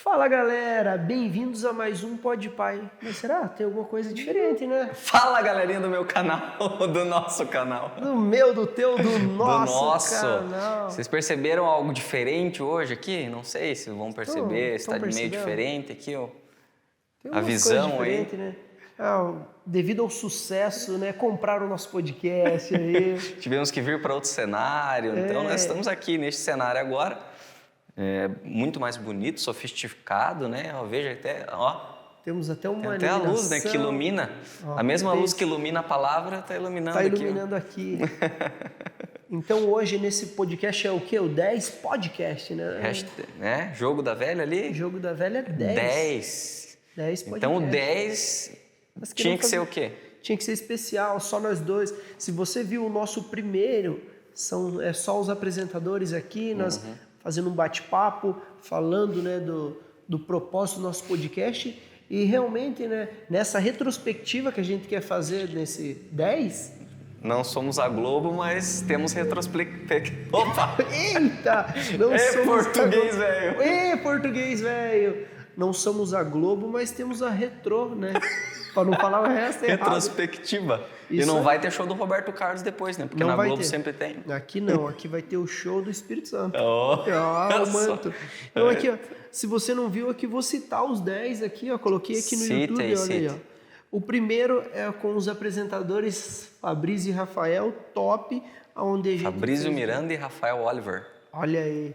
Fala galera, bem-vindos a mais um Pode Pai. Mas será? Tem alguma coisa diferente, né? Fala galerinha do meu canal, do nosso canal. Do meu, do teu, do nosso canal. Vocês perceberam algo diferente hoje aqui? Não sei se vão perceber, se está meio diferente aqui, ó. A visão aí. Né? Devido ao sucesso, né? Compraram o nosso podcast aí. Tivemos que vir para outro cenário, então nós estamos aqui neste cenário agora. Muito mais bonito, sofisticado, né? Eu vejo até, ó. Temos até uma até a luz, né, que ilumina. A mesma luz que ilumina a palavra está iluminando aqui. Está iluminando aqui. Então hoje nesse podcast é o quê? O 10 podcast, né? Jogo da velha ali? Jogo da velha é 10. 10 podcast. Então o 10 tinha que ser o quê? Tinha que ser especial, só nós dois. Se você viu o nosso primeiro, é só os apresentadores aqui, nós fazendo um bate-papo, falando, né, do propósito do nosso podcast. E realmente, né, nessa retrospectiva que a gente quer fazer nesse 10... Não somos a Globo, mas temos retrospectiva. Opa! Eita! Não somos português, velho! Português, velho! Não somos a Globo, mas temos a Retrô, né? Para não falar o resto, é retrospectiva. Errado. E não vai ter show do Roberto Carlos depois, né? Porque não na Globo ter. Sempre tem. Aqui não, aqui vai ter o show do Espírito Santo. O manto. Então aqui, ó, se você não viu aqui, vou citar os 10 aqui, ó. Coloquei aqui no YouTube, olha aí, ó. O primeiro é com os apresentadores Fabrício e Rafael, top, onde a gente Fabrício Miranda e Rafael Oliver. Olha aí.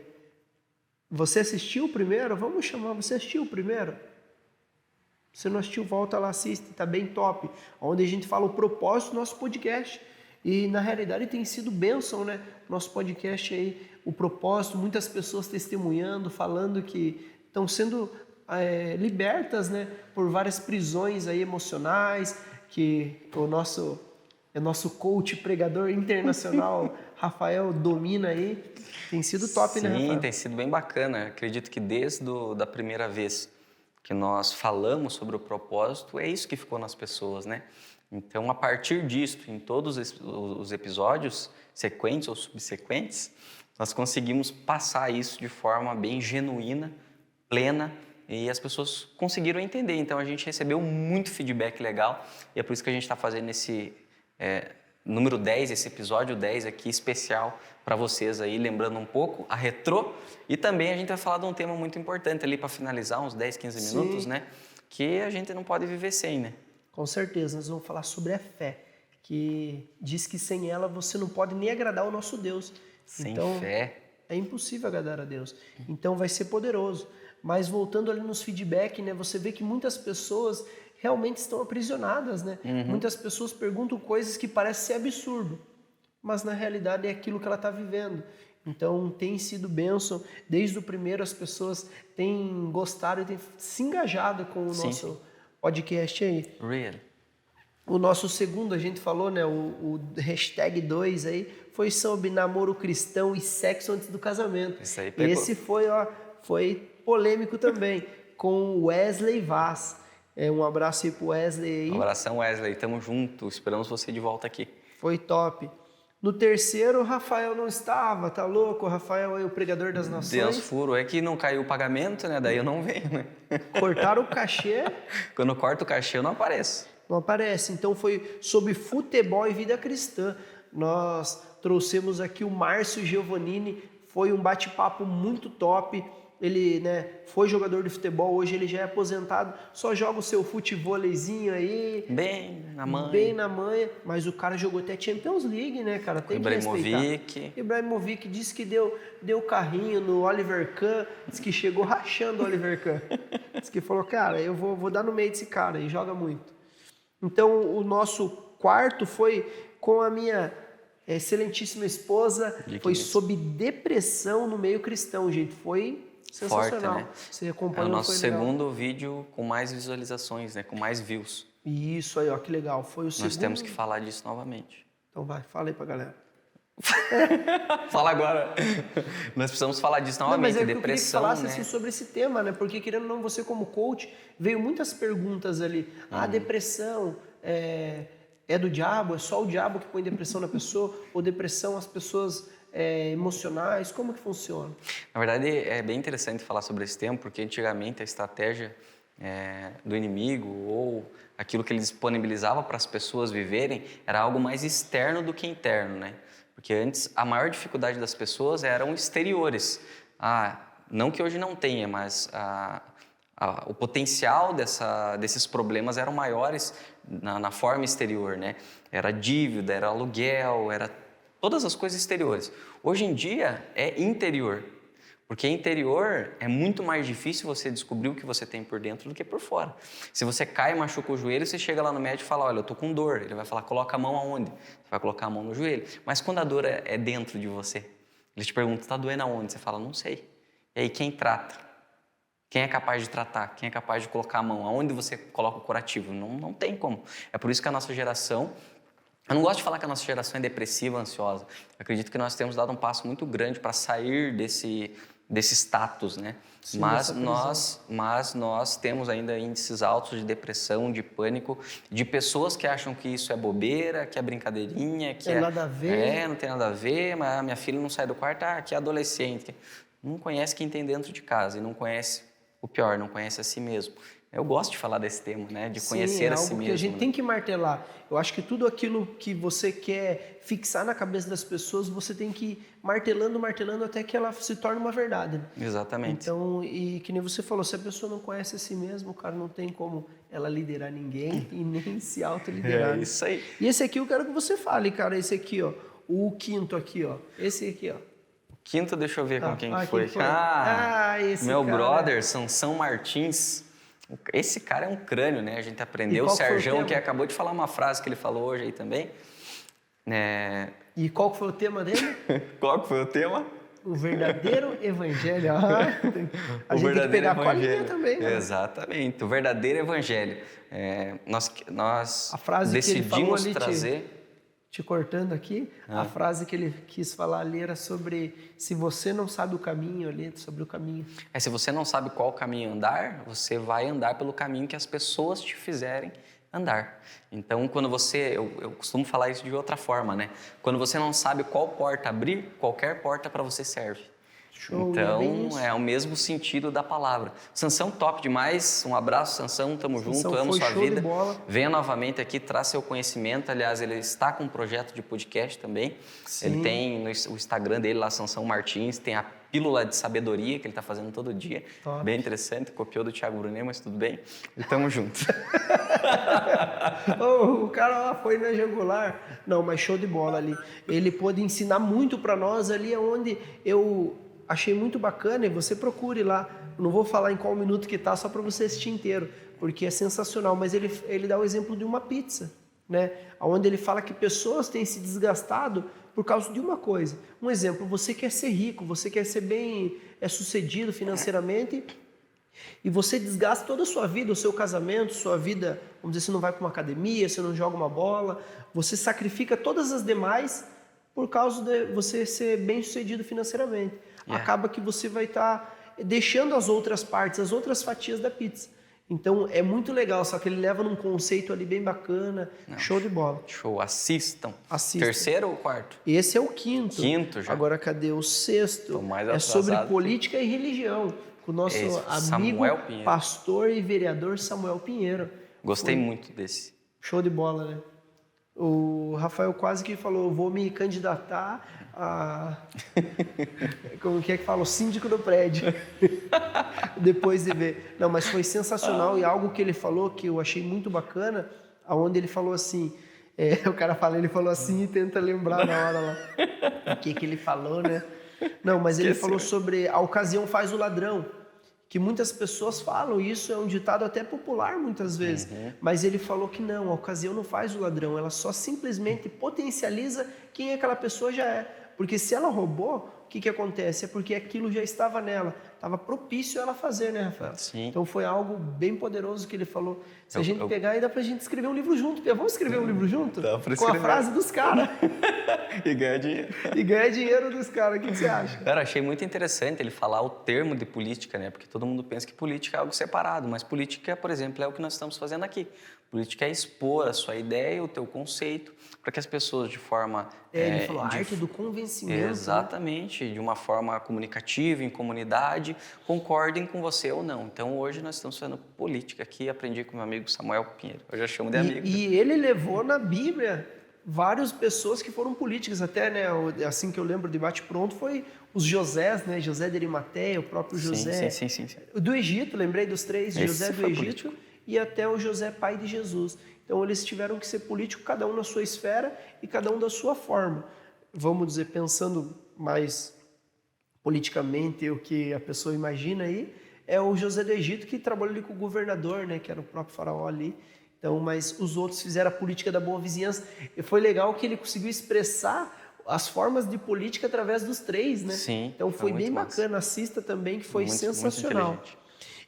Você assistiu o primeiro? Vamos chamar, você assistiu o primeiro? Se não assistiu, volta lá, assiste, tá bem top. Onde a gente fala o propósito do nosso podcast. E na realidade tem sido bênção, né? Nosso podcast aí, o propósito, muitas pessoas testemunhando, falando que estão sendo libertas, né? Por várias prisões aí emocionais, que o nosso coach pregador internacional, Rafael, domina aí. Tem sido top, né, Rafael? Sim, tem sido bem bacana. Acredito que desde da primeira vez que nós falamos sobre o propósito, é isso que ficou nas pessoas, né? Então, a partir disto, em todos os episódios, sequentes ou subsequentes, nós conseguimos passar isso de forma bem genuína, plena, e as pessoas conseguiram entender. Então, a gente recebeu muito feedback legal, e é por isso que a gente está fazendo esse número 10, esse episódio 10 aqui especial para vocês aí, lembrando um pouco a Retrô, e também a gente vai falar de um tema muito importante ali para finalizar, uns 10, 15 minutos, né? Que a gente não pode viver sem, né? Com certeza, nós vamos falar sobre a fé, que diz que sem ela você não pode nem agradar o nosso Deus. Sem então, fé é impossível agradar a Deus. Então vai ser poderoso. Mas voltando ali nos feedback, né? Você vê que muitas pessoas realmente estão aprisionadas, né? Muitas pessoas perguntam coisas que parecem ser absurdo, mas na realidade é aquilo que ela está vivendo. Então tem sido bênção. Desde o primeiro as pessoas têm gostado e têm se engajado com o nosso podcast aí. Really? O nosso segundo, a gente falou, né? O hashtag 2 aí foi sobre namoro cristão e sexo antes do casamento. Isso aí pegou. Esse foi polêmico também, com Wesley Vaz. Um abraço aí pro Wesley aí. Um abração, Wesley. Tamo junto. Esperamos você de volta aqui. Foi top. No terceiro, o Rafael não estava, tá louco? O Rafael é o pregador das nações. Deus furo. É que não caiu o pagamento, né? Daí eu não venho, né? Cortaram o cachê. Quando corta o cachê, eu não apareço. Não aparece. Então foi sobre futebol e vida cristã. Nós trouxemos aqui o Márcio Giovannini. Foi um bate-papo muito top. Ele, né, foi jogador de futebol, hoje ele já é aposentado, só joga o seu futevôleizinho aí. Bem na manha. Bem na manha, mas o cara jogou até Champions League, né, cara? Tem que respeitar. Ibrahimovic disse que deu carrinho no Oliver Kahn, disse que chegou rachando o Oliver Kahn. Disse que falou, cara, eu vou dar no meio desse cara, e joga muito. Então, o nosso quarto foi com a minha excelentíssima esposa, foi sobre depressão no meio cristão, gente. Foi sensacional. Forte, né? Você acompanhou, é o nosso foi legal. segundo vídeo com mais visualizações, né? Com mais views. Isso aí, ó, que legal. Foi o segundo. Nós temos que falar disso novamente. Então vai, fala aí pra galera. Fala agora. Nós precisamos falar disso Não, novamente, mas é que eu queria que depressão, falasse né? assim, sobre esse tema, né? Porque querendo ou não, você como coach, veio muitas perguntas ali. Ah, depressão é do diabo? É só o diabo que põe depressão na pessoa? Ou depressão as pessoas emocionais? Como que funciona? Na verdade, é bem interessante falar sobre esse tema, porque antigamente a estratégia do inimigo ou aquilo que ele disponibilizava para as pessoas viverem era algo mais externo do que interno, né? Porque antes a maior dificuldade das pessoas eram exteriores. Não que hoje não tenha, mas o potencial desses problemas eram maiores na forma exterior, né? Era dívida, era aluguel, era todas as coisas exteriores. Hoje em dia é interior, porque interior é muito mais difícil você descobrir o que você tem por dentro do que por fora. Se você cai e machuca o joelho, você chega lá no médico e fala, olha, eu tô com dor. Ele vai falar, coloca a mão aonde? Você vai colocar a mão no joelho. Mas quando a dor é dentro de você, ele te pergunta, tá doendo aonde? Você fala, não sei. E aí quem trata? Quem é capaz de tratar? Quem é capaz de colocar a mão? Aonde você coloca o curativo? Não tem como. É por isso que a nossa geração... Eu não gosto de falar que a nossa geração é depressiva, ansiosa. Eu acredito que nós temos dado um passo muito grande para sair desse status, né? Sim, mas nós temos ainda índices altos de depressão, de pânico, de pessoas que acham que isso é bobeira, que é brincadeirinha, que nada a ver. não tem nada a ver, mas a minha filha não sai do quarto, que é adolescente. Não conhece quem tem dentro de casa e não conhece o pior, não conhece a si mesmo. Eu gosto de falar desse tema, né? De conhecer a si mesmo. Sim, é algo que a gente tem que martelar. Eu acho que tudo aquilo que você quer fixar na cabeça das pessoas, você tem que ir martelando até que ela se torne uma verdade. Exatamente. Então, e que nem você falou, se a pessoa não conhece a si mesma, o cara não tem como ela liderar ninguém e nem se autoliderar. É isso aí. E esse aqui eu quero que você fale, cara. Esse aqui, ó. O quinto aqui, ó. Esse aqui, ó. Quinto, deixa eu ver com quem foi. Quem foi? Esse meu cara... brother, Sansão Martins. Esse cara é um crânio, né? A gente aprendeu. O Serjão, que acabou de falar uma frase que ele falou hoje aí também. E qual foi o tema dele? Qual foi o tema? O verdadeiro evangelho. A gente tem que pegar a colinha também, né? Exatamente. O verdadeiro evangelho. Nós a frase decidimos que ele falou ali, trazer... Te cortando aqui, a frase que ele quis falar ali era sobre se você não sabe o caminho ali, sobre o caminho. Se você não sabe qual caminho andar, você vai andar pelo caminho que as pessoas te fizerem andar. Então, quando você... Eu costumo falar isso de outra forma, né? Quando você não sabe qual porta abrir, qualquer porta para você serve. Show, então, é o mesmo sentido da palavra. Sansão, top demais. Um abraço, Sansão. Tamo junto, amo sua vida. Venha novamente aqui, traz seu conhecimento. Aliás, ele está com um projeto de podcast também. Sim. Ele tem o Instagram dele lá, Sansão Martins. Tem a Pílula de Sabedoria, que ele está fazendo todo dia. Top. Bem interessante. Copiou do Thiago Brunet, mas tudo bem. E tamo junto. O cara lá foi na jugular. Não, mas show de bola ali. Ele pôde ensinar muito para nós ali, onde eu... achei muito bacana e você procure lá. Não vou falar em qual minuto que tá, só para você assistir inteiro, porque é sensacional. Mas ele dá o exemplo de uma pizza, né? Onde ele fala que pessoas têm se desgastado por causa de uma coisa. Um exemplo, você quer ser rico, você quer ser bem sucedido financeiramente e você desgasta toda a sua vida, o seu casamento, sua vida, vamos dizer, você não vai para uma academia, você não joga uma bola, você sacrifica todas as demais por causa de você ser bem sucedido financeiramente. Acaba que você vai estar deixando as outras partes, as outras fatias da pizza. Então, é muito legal, só que ele leva num conceito ali bem bacana. Show de bola. Show, assistam. Terceiro ou quarto? Esse é o quinto. Quinto já. Agora, cadê o sexto? Tô mais atrasado. É sobre política e religião, com o nosso amigo, pastor e vereador Samuel Pinheiro. Gostei muito desse. Show de bola, né? O Rafael quase que falou, vou me candidatar a... Como que fala? O síndico do prédio. Depois de ver. Não, mas foi sensacional e algo que ele falou que eu achei muito bacana, onde ele falou assim, o cara fala, ele falou assim e tenta lembrar na hora lá. O que ele falou, né? Não, mas ele falou sobre a ocasião faz o ladrão. Que muitas pessoas falam, isso é um ditado até popular muitas vezes, mas ele falou que não, a ocasião não faz o ladrão, ela só simplesmente potencializa quem aquela pessoa já é. Porque se ela roubou, o que acontece? É porque aquilo já estava nela. Estava propício ela fazer, né, Rafael? Sim. Então foi algo bem poderoso que ele falou. Se a gente pegar aí, dá pra gente escrever um livro junto. Pia. Vamos escrever um livro junto? Dá pra Com a escrever. frase dos caras. E ganhar dinheiro. E ganhar dinheiro dos caras. O que você acha? Cara, achei muito interessante ele falar o termo de política, né? Porque todo mundo pensa que política é algo separado, mas política, por exemplo, é o que nós estamos fazendo aqui. Política é expor a sua ideia, o teu conceito, para que as pessoas de forma... Ele falou a arte do convencimento. Exatamente, né? De uma forma comunicativa, em comunidade, concordem com você ou não. Então, hoje nós estamos fazendo política aqui, aprendi com meu amigo Samuel Pinheiro. Eu já chamo de amigo. E ele levou na Bíblia várias pessoas que foram políticas, até, né, assim que eu lembro, o debate pronto foi os Josés, né, José de Arimateia, o próprio José sim. do Egito, lembrei dos três, Esse José do Egito político. E até o José pai de Jesus. Então eles tiveram que ser políticos, cada um na sua esfera e cada um da sua forma. Vamos dizer, pensando mais politicamente o que a pessoa imagina aí, é o José do Egito que trabalhou ali com o governador, né, que era o próprio faraó ali. Então, mas os outros fizeram a política da boa vizinhança. E foi legal que ele conseguiu expressar as formas de política através dos três, né? Sim. Então foi bem bacana. Assista também, que foi sensacional. Muito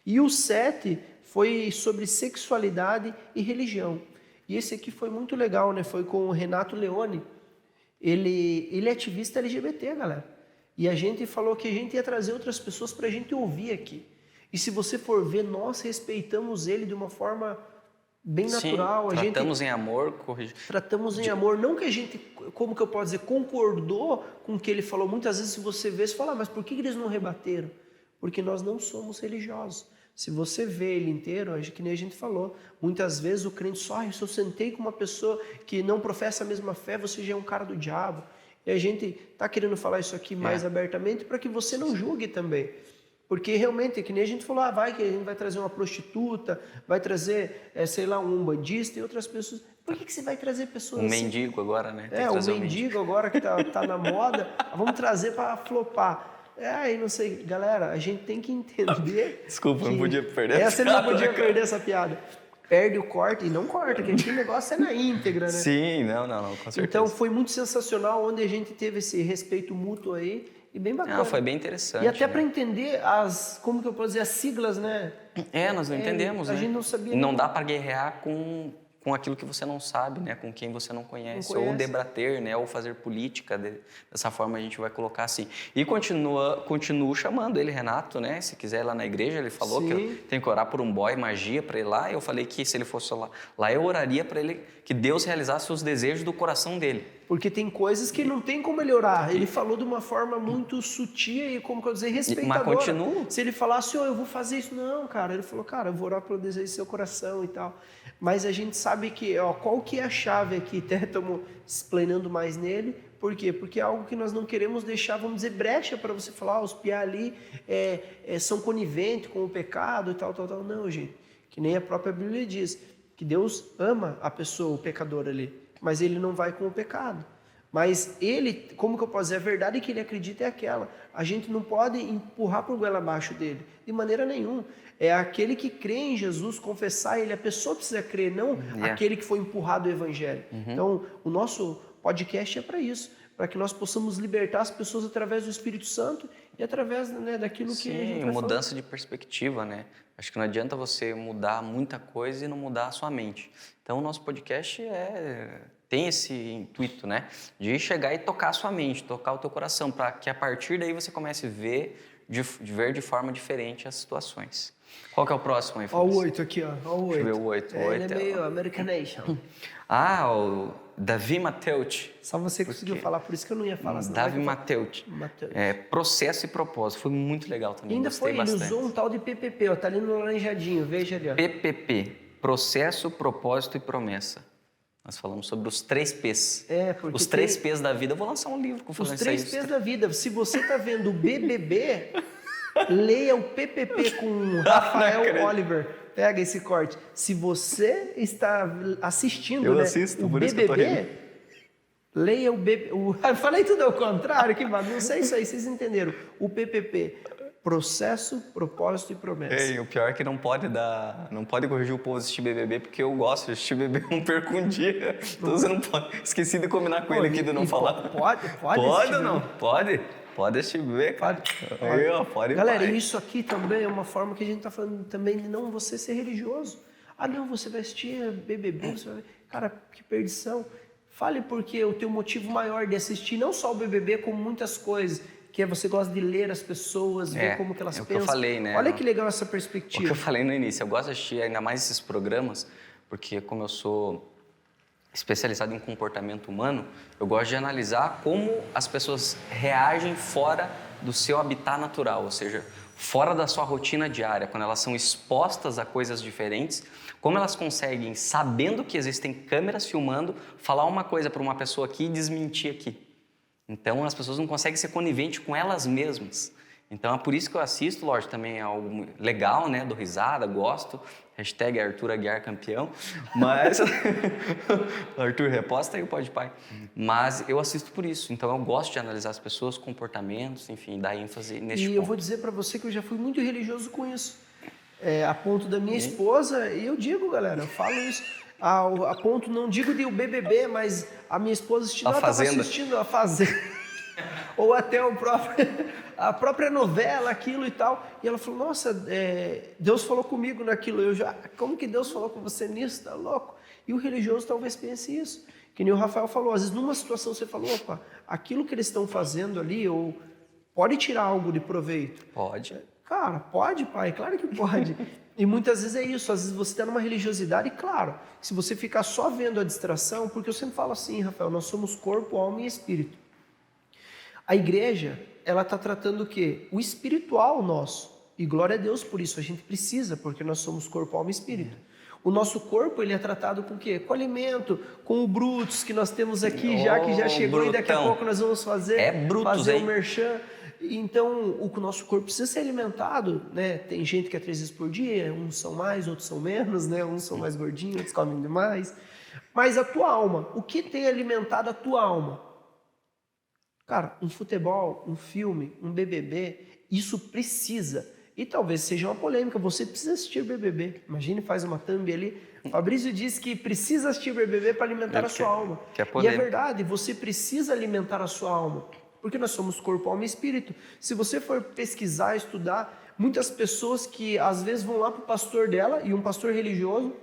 e o 7 foi sobre sexualidade e religião. E esse aqui foi muito legal, né? Foi com o Renato Leone. Ele é ativista LGBT, galera. E a gente falou que a gente ia trazer outras pessoas para a gente ouvir aqui. E se você for ver, nós respeitamos ele de uma forma bem natural. Sim, tratamos em amor. Tratamos em amor. Não que a gente, como que eu posso dizer, concordou com o que ele falou. Muitas vezes, se você vê, você fala, mas por que eles não rebateram? Porque nós não somos religiosos. Se você vê ele inteiro, que nem a gente falou, muitas vezes o crente só, se eu sentei com uma pessoa que não professa a mesma fé, você já é um cara do diabo. E a gente está querendo falar isso aqui mais abertamente para que você não julgue também. Porque realmente, que nem a gente falou, que a gente vai trazer uma prostituta, vai trazer, sei lá, um umbandista e outras pessoas. Por que você vai trazer pessoas assim? Mendigo agora, né? O mendigo agora que tá na moda, vamos trazer para flopar. E não sei, galera, a gente tem que entender. Desculpa, não podia perder essa piada. Essa não podia perder essa piada. Perde o corte e não corta, que aqui o negócio é na íntegra, né? Sim, não, com certeza. Então foi muito sensacional, onde a gente teve esse respeito mútuo aí. E bem bacana. Não, foi bem interessante. E até para entender como que eu posso dizer, as siglas, né? Nós não entendemos, né? A gente não sabia. Não dá para guerrear com aquilo que você não sabe, né? Com quem você não conhece. Ou debater, né? Ou fazer política. Dessa forma a gente vai colocar assim. E continuo chamando ele, Renato, né? Se quiser ir lá na igreja, ele falou que eu tenho que orar por um boy magia para ir lá. Eu falei que se ele fosse lá eu oraria para ele que Deus realizasse os desejos do coração dele. Porque tem coisas que não tem como ele orar. Ele falou de uma forma muito sutil e, como que eu dizer, respeitadora. Mas continua. Se ele falasse, eu vou fazer isso. Não, cara. Ele falou, cara, eu vou orar pelo desejo do seu coração e tal. Mas a gente sabe que, qual que é a chave aqui? Até estamos explanando mais nele. Por quê? Porque é algo que nós não queremos deixar, vamos dizer, brecha para você falar, os piá ali são coniventes com o pecado e tal. Não, gente. Que nem a própria Bíblia diz. Que Deus ama a pessoa, o pecador ali. Mas ele não vai com o pecado. Mas ele, como que eu posso dizer? A verdade que ele acredita é aquela. A gente não pode empurrar para o goela abaixo dele, de maneira nenhuma. É aquele que crê em Jesus, confessar ele. A pessoa precisa crer, não aquele que foi empurrado do evangelho. Então, o nosso podcast é para isso. Para que nós possamos libertar as pessoas através do Espírito Santo e através, né, daquilo que a gente vai mudança falando. De perspectiva, né? Acho que não adianta você mudar muita coisa e não mudar a sua mente. Então, o nosso podcast tem esse intuito, né? De chegar e tocar a sua mente, tocar o teu coração, para que a partir daí você comece a ver de forma diferente as situações. Qual que é o próximo aí, Ó o 8 aqui, ó. O 8. Deixa eu ver o 8. Ele é meio Americanation. O Davi Mateucci. Só você conseguiu falar, por isso que eu não ia falar. Davi Mateucci. Processo e propósito. Foi muito legal também. Ainda gostei bastante. Ele usou um tal de PPP, ó. Tá ali no laranjadinho, veja ali, ó. PPP. Processo, propósito e promessa. Nós falamos sobre os 3 P's. Porque os 3 P's da vida. Eu vou lançar um livro com os 3 P's da vida. Se você tá vendo o BBB, leia o PPP com Rafael Oliver. Pega esse corte. Se você está assistindo, assisto, o por isso BBB, que eu tô rindo. Leia o BBB. Falei tudo ao contrário, que bagunça. É isso aí, vocês entenderam. O PPP. processo, propósito e promessa. E o pior é que não pode corrigir o povo assistir BBB, porque eu gosto de assistir BBB, não perco um dia. Então você não pode. Esqueci de combinar com ele aqui de não falar. Pode Pode ou não? Pode assistir BBB, cara. Pode. Galera, isso aqui também é uma forma que a gente está falando também de não você ser religioso. Ah, não, você vai assistir BBB, você vai... Cara, que perdição. Fale porque o teu motivo maior de assistir não só o BBB, como muitas coisas, que é você gosta de ler as pessoas, ver como que elas pensam. É o que eu falei, né? Olha que legal essa perspectiva. O que eu falei no início, eu gosto de assistir ainda mais esses programas, porque como eu sou especializado em comportamento humano, eu gosto de analisar como as pessoas reagem fora do seu habitat natural, ou seja, fora da sua rotina diária, quando elas são expostas a coisas diferentes, como elas conseguem, sabendo que existem câmeras filmando, falar uma coisa para uma pessoa aqui e desmentir aqui. Então, as pessoas não conseguem ser coniventes com elas mesmas. Então, é por isso que eu assisto, lógico, também é algo legal, né? Dou risada, gosto. Hashtag Arthur Aguiar campeão. Mas... Arthur reposta aí o Pode Pai. Mas eu assisto por isso. Então, eu gosto de analisar as pessoas, comportamentos, enfim, dar ênfase neste ponto. E eu vou dizer para você que eu já fui muito religioso com isso. A ponto da minha esposa, e eu digo, galera, eu falo isso... A ponto, não digo de o BBB, mas a minha esposa estava assistindo a Fazenda. Ou até a própria novela, aquilo e tal. E ela falou, nossa, Deus falou comigo naquilo. Como que Deus falou com você nisso? Tá louco? E o religioso talvez pense isso. Que nem o Rafael falou, às vezes numa situação você falou, opa, aquilo que eles estão fazendo ali, ou pode tirar algo de proveito? Pode. Cara, pode, pai, claro que pode. E muitas vezes é isso, às vezes você está numa religiosidade, e claro, se você ficar só vendo a distração, porque eu sempre falo assim, Rafael, nós somos corpo, alma e espírito. A igreja, ela está tratando o quê? O espiritual nosso. E glória a Deus por isso, a gente precisa, porque nós somos corpo, alma e espírito. O nosso corpo, ele é tratado com o quê? Com alimento, com o Brutus que nós temos aqui, que já chegou Brutão. E daqui a pouco nós vamos fazer um merchan. Então, o nosso corpo precisa ser alimentado, né? Tem gente que é 3 vezes por dia, uns são mais, outros são menos, né? Uns são mais gordinhos, outros comem demais. Mas a tua alma, o que tem alimentado a tua alma? Cara, um futebol, um filme, um BBB, isso precisa. E talvez seja uma polêmica, você precisa assistir BBB. Imagine, faz uma thumb ali. Fabrício disse que precisa assistir BBB para alimentar a sua alma. E é verdade, você precisa alimentar a sua alma. Porque nós somos corpo, alma e espírito. Se você for pesquisar, estudar, muitas pessoas que às vezes vão lá para o pastor dela, e um pastor religioso,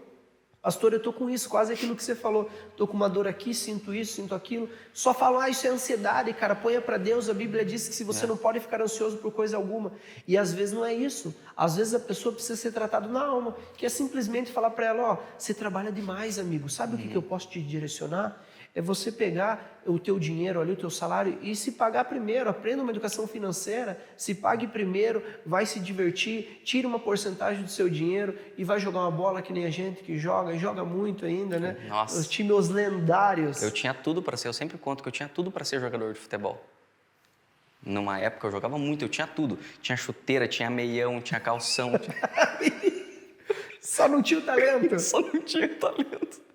pastor, eu estou com isso, quase aquilo que você falou, estou com uma dor aqui, sinto isso, sinto aquilo, só falam, isso é ansiedade, cara, ponha para Deus, a Bíblia diz que se você não pode ficar ansioso por coisa alguma, e às vezes não é isso, às vezes a pessoa precisa ser tratada na alma, que é simplesmente falar para ela, você trabalha demais, amigo, sabe o que eu posso te direcionar? É você pegar o teu dinheiro ali, o teu salário e se pagar primeiro, aprenda uma educação financeira, se pague primeiro, vai se divertir, tira uma porcentagem do seu dinheiro e vai jogar uma bola que nem a gente que joga, e joga muito ainda, né? Nossa. Os times lendários. Eu tinha tudo para ser, eu sempre conto que eu tinha tudo para ser jogador de futebol. Numa época eu jogava muito, eu tinha tudo. Tinha chuteira, tinha meião, tinha calção. Só não tinha o talento. Só não tinha talento.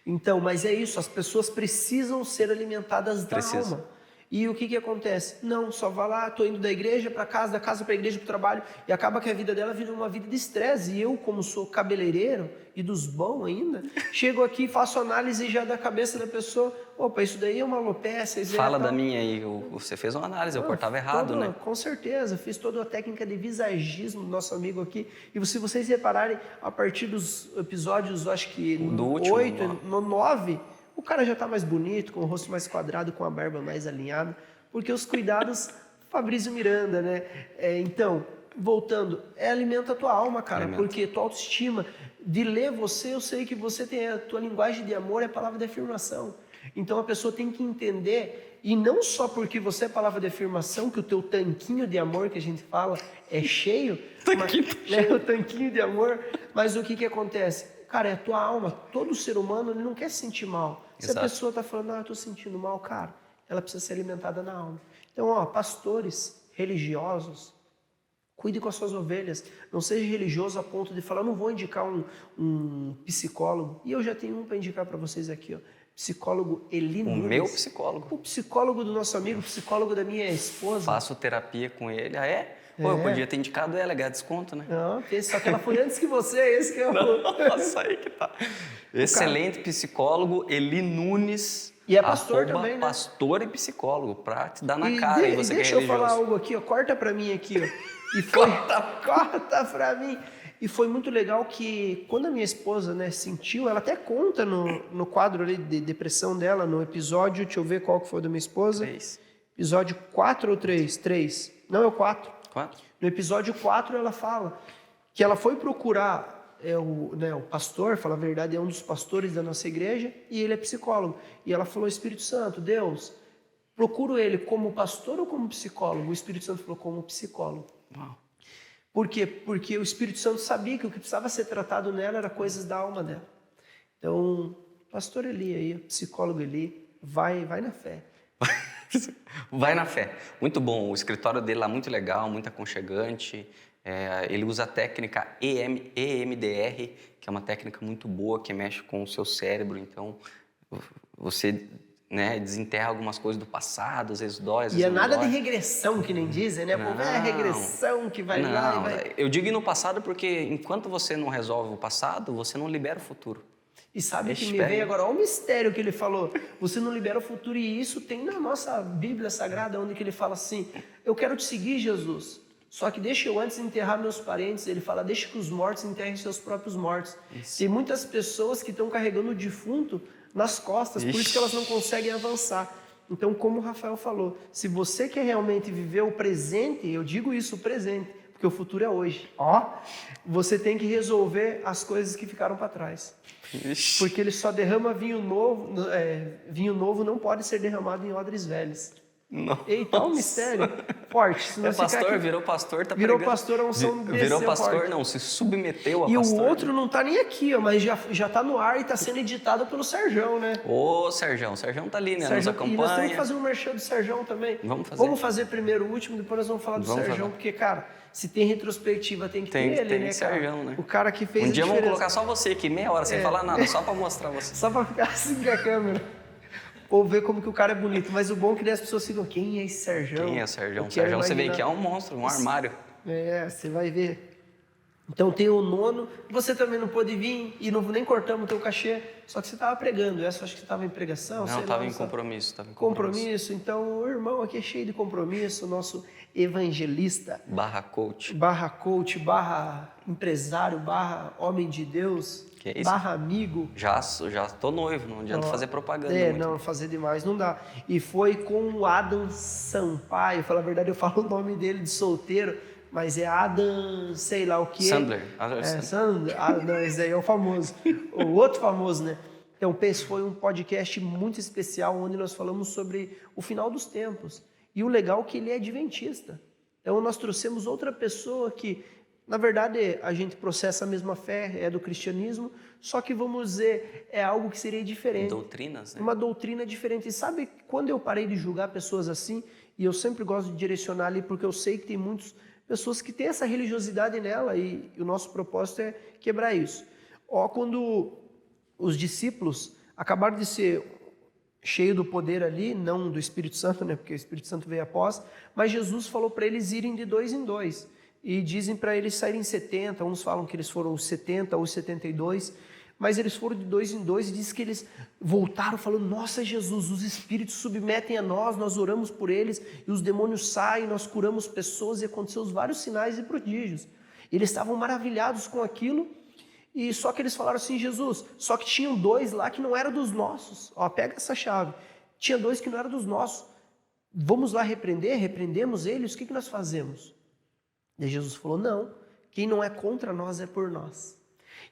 Então, mas é isso, as pessoas precisam ser alimentadas da alma. E o que acontece? Não, só vai lá, estou indo da igreja para casa, da casa para a igreja para o trabalho, e acaba que a vida dela vira uma vida de estresse. E eu, como sou cabeleireiro, e dos bons ainda, chego aqui, faço análise já da cabeça da pessoa, opa, isso daí é uma alopecia. Fala da minha aí, você fez uma análise, eu cortava errado, né? Com certeza, fiz toda a técnica de visagismo do nosso amigo aqui, e se vocês repararem, a partir dos episódios, acho que do último, 8, no 9, o cara já está mais bonito, com o rosto mais quadrado, com a barba mais alinhada, porque os cuidados, Fabrício Miranda, né? Então, voltando, alimenta a tua alma, cara, porque tua autoestima, de ler você, eu sei que você tem a tua linguagem de amor, é a palavra de afirmação. Então a pessoa tem que entender, e não só porque você é palavra de afirmação, que o teu tanquinho de amor que a gente fala é cheio, o tanquinho de amor, mas o que acontece? Cara, é a tua alma, todo ser humano ele não quer se sentir mal. Se a pessoa está falando, eu estou sentindo mal, cara, ela precisa ser alimentada na alma. Então, pastores religiosos, cuide com as suas ovelhas. Não seja religioso a ponto de falar, não vou indicar um psicólogo. E eu já tenho um para indicar para vocês aqui. Psicólogo Eli O Nunes. meu psicólogo. O psicólogo do nosso amigo, o psicólogo da minha esposa. Faço terapia com ele. Ah, é? Pô, eu podia ter indicado ela, ganhar desconto, né? Não, só que ela foi antes que você, esse que é o... Nossa, aí que tá. Excelente psicólogo, Eli Nunes. E é pastor também, né? Pastor e psicólogo, pra te dar na cara aí, você que é deixa eu religioso. falar algo aqui, ó, corta pra mim aqui, ó. E foi, corta pra mim. E foi muito legal que quando a minha esposa, né, sentiu, ela até conta no quadro ali de depressão dela, no episódio, deixa eu ver qual que foi da minha esposa. 3. Episódio 4 ou 3? 3. Não, é o 4. 4? No episódio 4 ela fala que ela foi procurar o pastor, fala a verdade, é um dos pastores da nossa igreja e ele é psicólogo. E ela falou, Espírito Santo, Deus, procuro ele como pastor ou como psicólogo? O Espírito Santo falou, como psicólogo. Uau. Por quê? Porque o Espírito Santo sabia que o que precisava ser tratado nela era coisas da alma dela. Então, pastor Eli aí, psicólogo Eli, vai na fé. Vai na fé. Muito bom. O escritório dele lá é muito legal, muito aconchegante. Ele usa a técnica EMDR, que é uma técnica muito boa, que mexe com o seu cérebro. Então, você desenterra algumas coisas do passado, às vezes dói, às vezes não nada dói. de regressão, que nem dizem, né? Pô, é a regressão que vai lá e vai... Eu digo ir no passado porque enquanto você não resolve o passado, você não libera o futuro. E sabe que me Espere. veio agora, olha o mistério que ele falou. Você não libera o futuro, e isso tem na nossa Bíblia Sagrada, onde que ele fala assim, eu quero te seguir, Jesus, só que deixa eu antes enterrar meus parentes. Ele fala, deixa que os mortos enterrem seus próprios mortos. Isso. Tem muitas pessoas que estão carregando o defunto nas costas, por isso que elas não conseguem avançar. Então, como o Rafael falou, se você quer realmente viver o presente, eu digo isso, o presente, porque o futuro é hoje. Você tem que resolver as coisas que ficaram para trás. Ixi. Porque ele só derrama vinho novo, vinho novo não pode ser derramado em odres velhos. Nossa. Eita, um mistério forte. Se não Pastor, aqui, virou pastor, tá virou pregando. pastor, a unção Virou desceu pastor, forte. não, se submeteu a E pastor. o outro não tá nem aqui, ó, mas já tá no ar e tá sendo editado pelo Serjão, né? Ô, Serjão tá ali, né? Nos acompanha. E nós temos que fazer um merchan do Serjão também. Vamos fazer. Vamos fazer primeiro o último, depois nós vamos falar do Serjão, porque, cara, se tem retrospectiva, tem que ter ele, tem né, cara? Serjão, né? O cara que fez Um dia a vamos diferença. colocar só você aqui, meia hora, sem falar nada, só pra mostrar você. Só pra ficar assim com a câmera. Ou ver como que o cara é bonito. Mas o bom é que as pessoas ficam, quem é esse Serjão? Quem é o Serjão? Eu O quero Serjão, você vê imaginar. que é um monstro, um armário. Você vai ver. Então tem o 9º, você também não pôde vir e não, nem cortamos o teu cachê, só que você estava pregando. Essa acho que estava em pregação. Não, sei estava lá, em sabe? compromisso. Compromisso. Então o irmão aqui é cheio de compromisso, nosso evangelista, /coach. /coach, /empresário, /homem de Deus, Que é isso? /amigo. Já tô noivo, não adianta fazer propaganda. muito. Não, fazer demais não dá. E foi com o Adam Sampaio, falar a verdade, eu falo o nome dele de solteiro, mas é Adam, sei lá o que. Sandler. Sandler. Não, esse aí é o famoso. O outro famoso, né? Então, esse foi um podcast muito especial, onde nós falamos sobre o final dos tempos. E o legal é que ele é adventista. Então, nós trouxemos outra pessoa que, na verdade, a gente processa a mesma fé, é do cristianismo, só que, vamos dizer, é algo que seria diferente. Doutrinas, né? Uma doutrina diferente. E sabe, quando eu parei de julgar pessoas assim, e eu sempre gosto de direcionar ali, porque eu sei que tem muitas pessoas que têm essa religiosidade nela, e o nosso propósito é quebrar isso. Quando os discípulos acabaram de ser cheios do poder ali, não do Espírito Santo, né, porque o Espírito Santo veio após, mas Jesus falou para eles irem de 2 em 2, e dizem para eles saírem 70, uns falam que eles foram os 70 ou os 72, mas eles foram de 2 em 2 e diz que eles voltaram falando, nossa Jesus, os espíritos submetem a nós oramos por eles e os demônios saem, nós curamos pessoas e aconteceu vários sinais e prodígios. Eles estavam maravilhados com aquilo e só que eles falaram assim, Jesus, só que tinham 2 lá que não eram dos nossos. Pega essa chave. Tinha 2 que não eram dos nossos. Vamos lá repreendemos eles, o que nós fazemos? E Jesus falou, não, quem não é contra nós é por nós.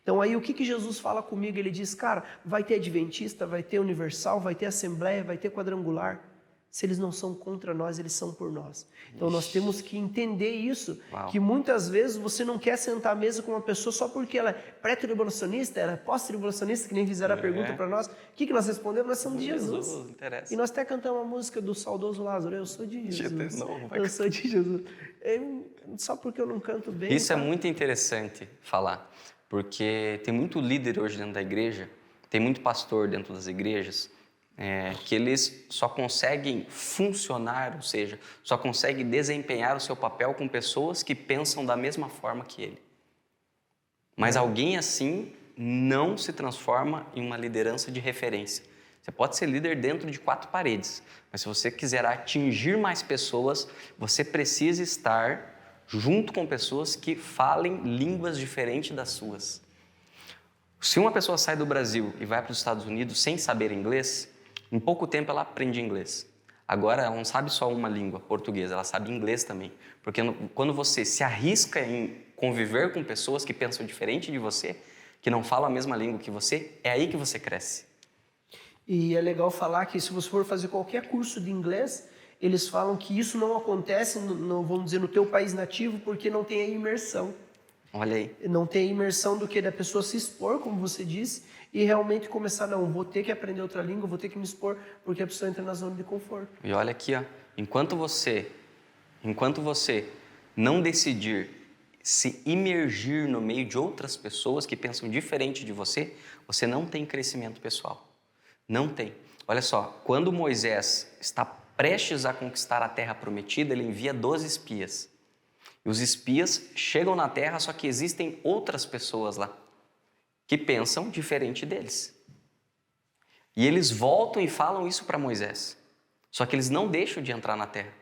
Então aí o que Jesus fala comigo? Ele diz, cara, vai ter adventista, vai ter universal, vai ter assembleia, vai ter quadrangular. Se eles não são contra nós, eles são por nós. Então nós temos que entender isso, que muitas vezes você não quer sentar à mesa com uma pessoa só porque ela é pré-tribulacionista, ela é pós-tribulacionista, que nem fizeram a pergunta para nós. O que nós respondemos? Nós somos de Jesus. Interessa. E nós até cantamos a música do saudoso Lázaro, eu sou de Jesus. Não, eu sou de Jesus. Só porque eu não canto bem. Isso é muito interessante falar, porque tem muito líder hoje dentro da igreja Tem muito pastor dentro das igrejas que eles só conseguem funcionar, ou seja, só conseguem desempenhar o seu papel com pessoas que pensam da mesma forma que ele. Mas alguém assim não se transforma em uma liderança de referência. Você pode ser líder dentro de 4 paredes, mas se você quiser atingir mais pessoas, você precisa estar junto com pessoas que falem línguas diferentes das suas. Se uma pessoa sai do Brasil e vai para os Estados Unidos sem saber inglês, em pouco tempo ela aprende inglês. Agora ela não sabe só uma língua, português, ela sabe inglês também. Porque quando você se arrisca em conviver com pessoas que pensam diferente de você, que não falam a mesma língua que você, é aí que você cresce. E é legal falar que se você for fazer qualquer curso de inglês, eles falam que isso não acontece, vamos dizer, no teu país nativo, porque não tem a imersão. Olha aí. Não tem a imersão do que da pessoa se expor, como você disse, e realmente começar, não, vou ter que aprender outra língua, vou ter que me expor, porque a pessoa entra na zona de conforto. E olha aqui, ó, enquanto você não decidir se imergir no meio de outras pessoas que pensam diferente de você, você não tem crescimento pessoal. Não tem. Olha só, quando Moisés está prestes a conquistar a terra prometida, ele envia 12 espias. E os espias chegam na terra, só que existem outras pessoas lá que pensam diferente deles. E eles voltam e falam isso para Moisés. Só que eles não deixam de entrar na terra.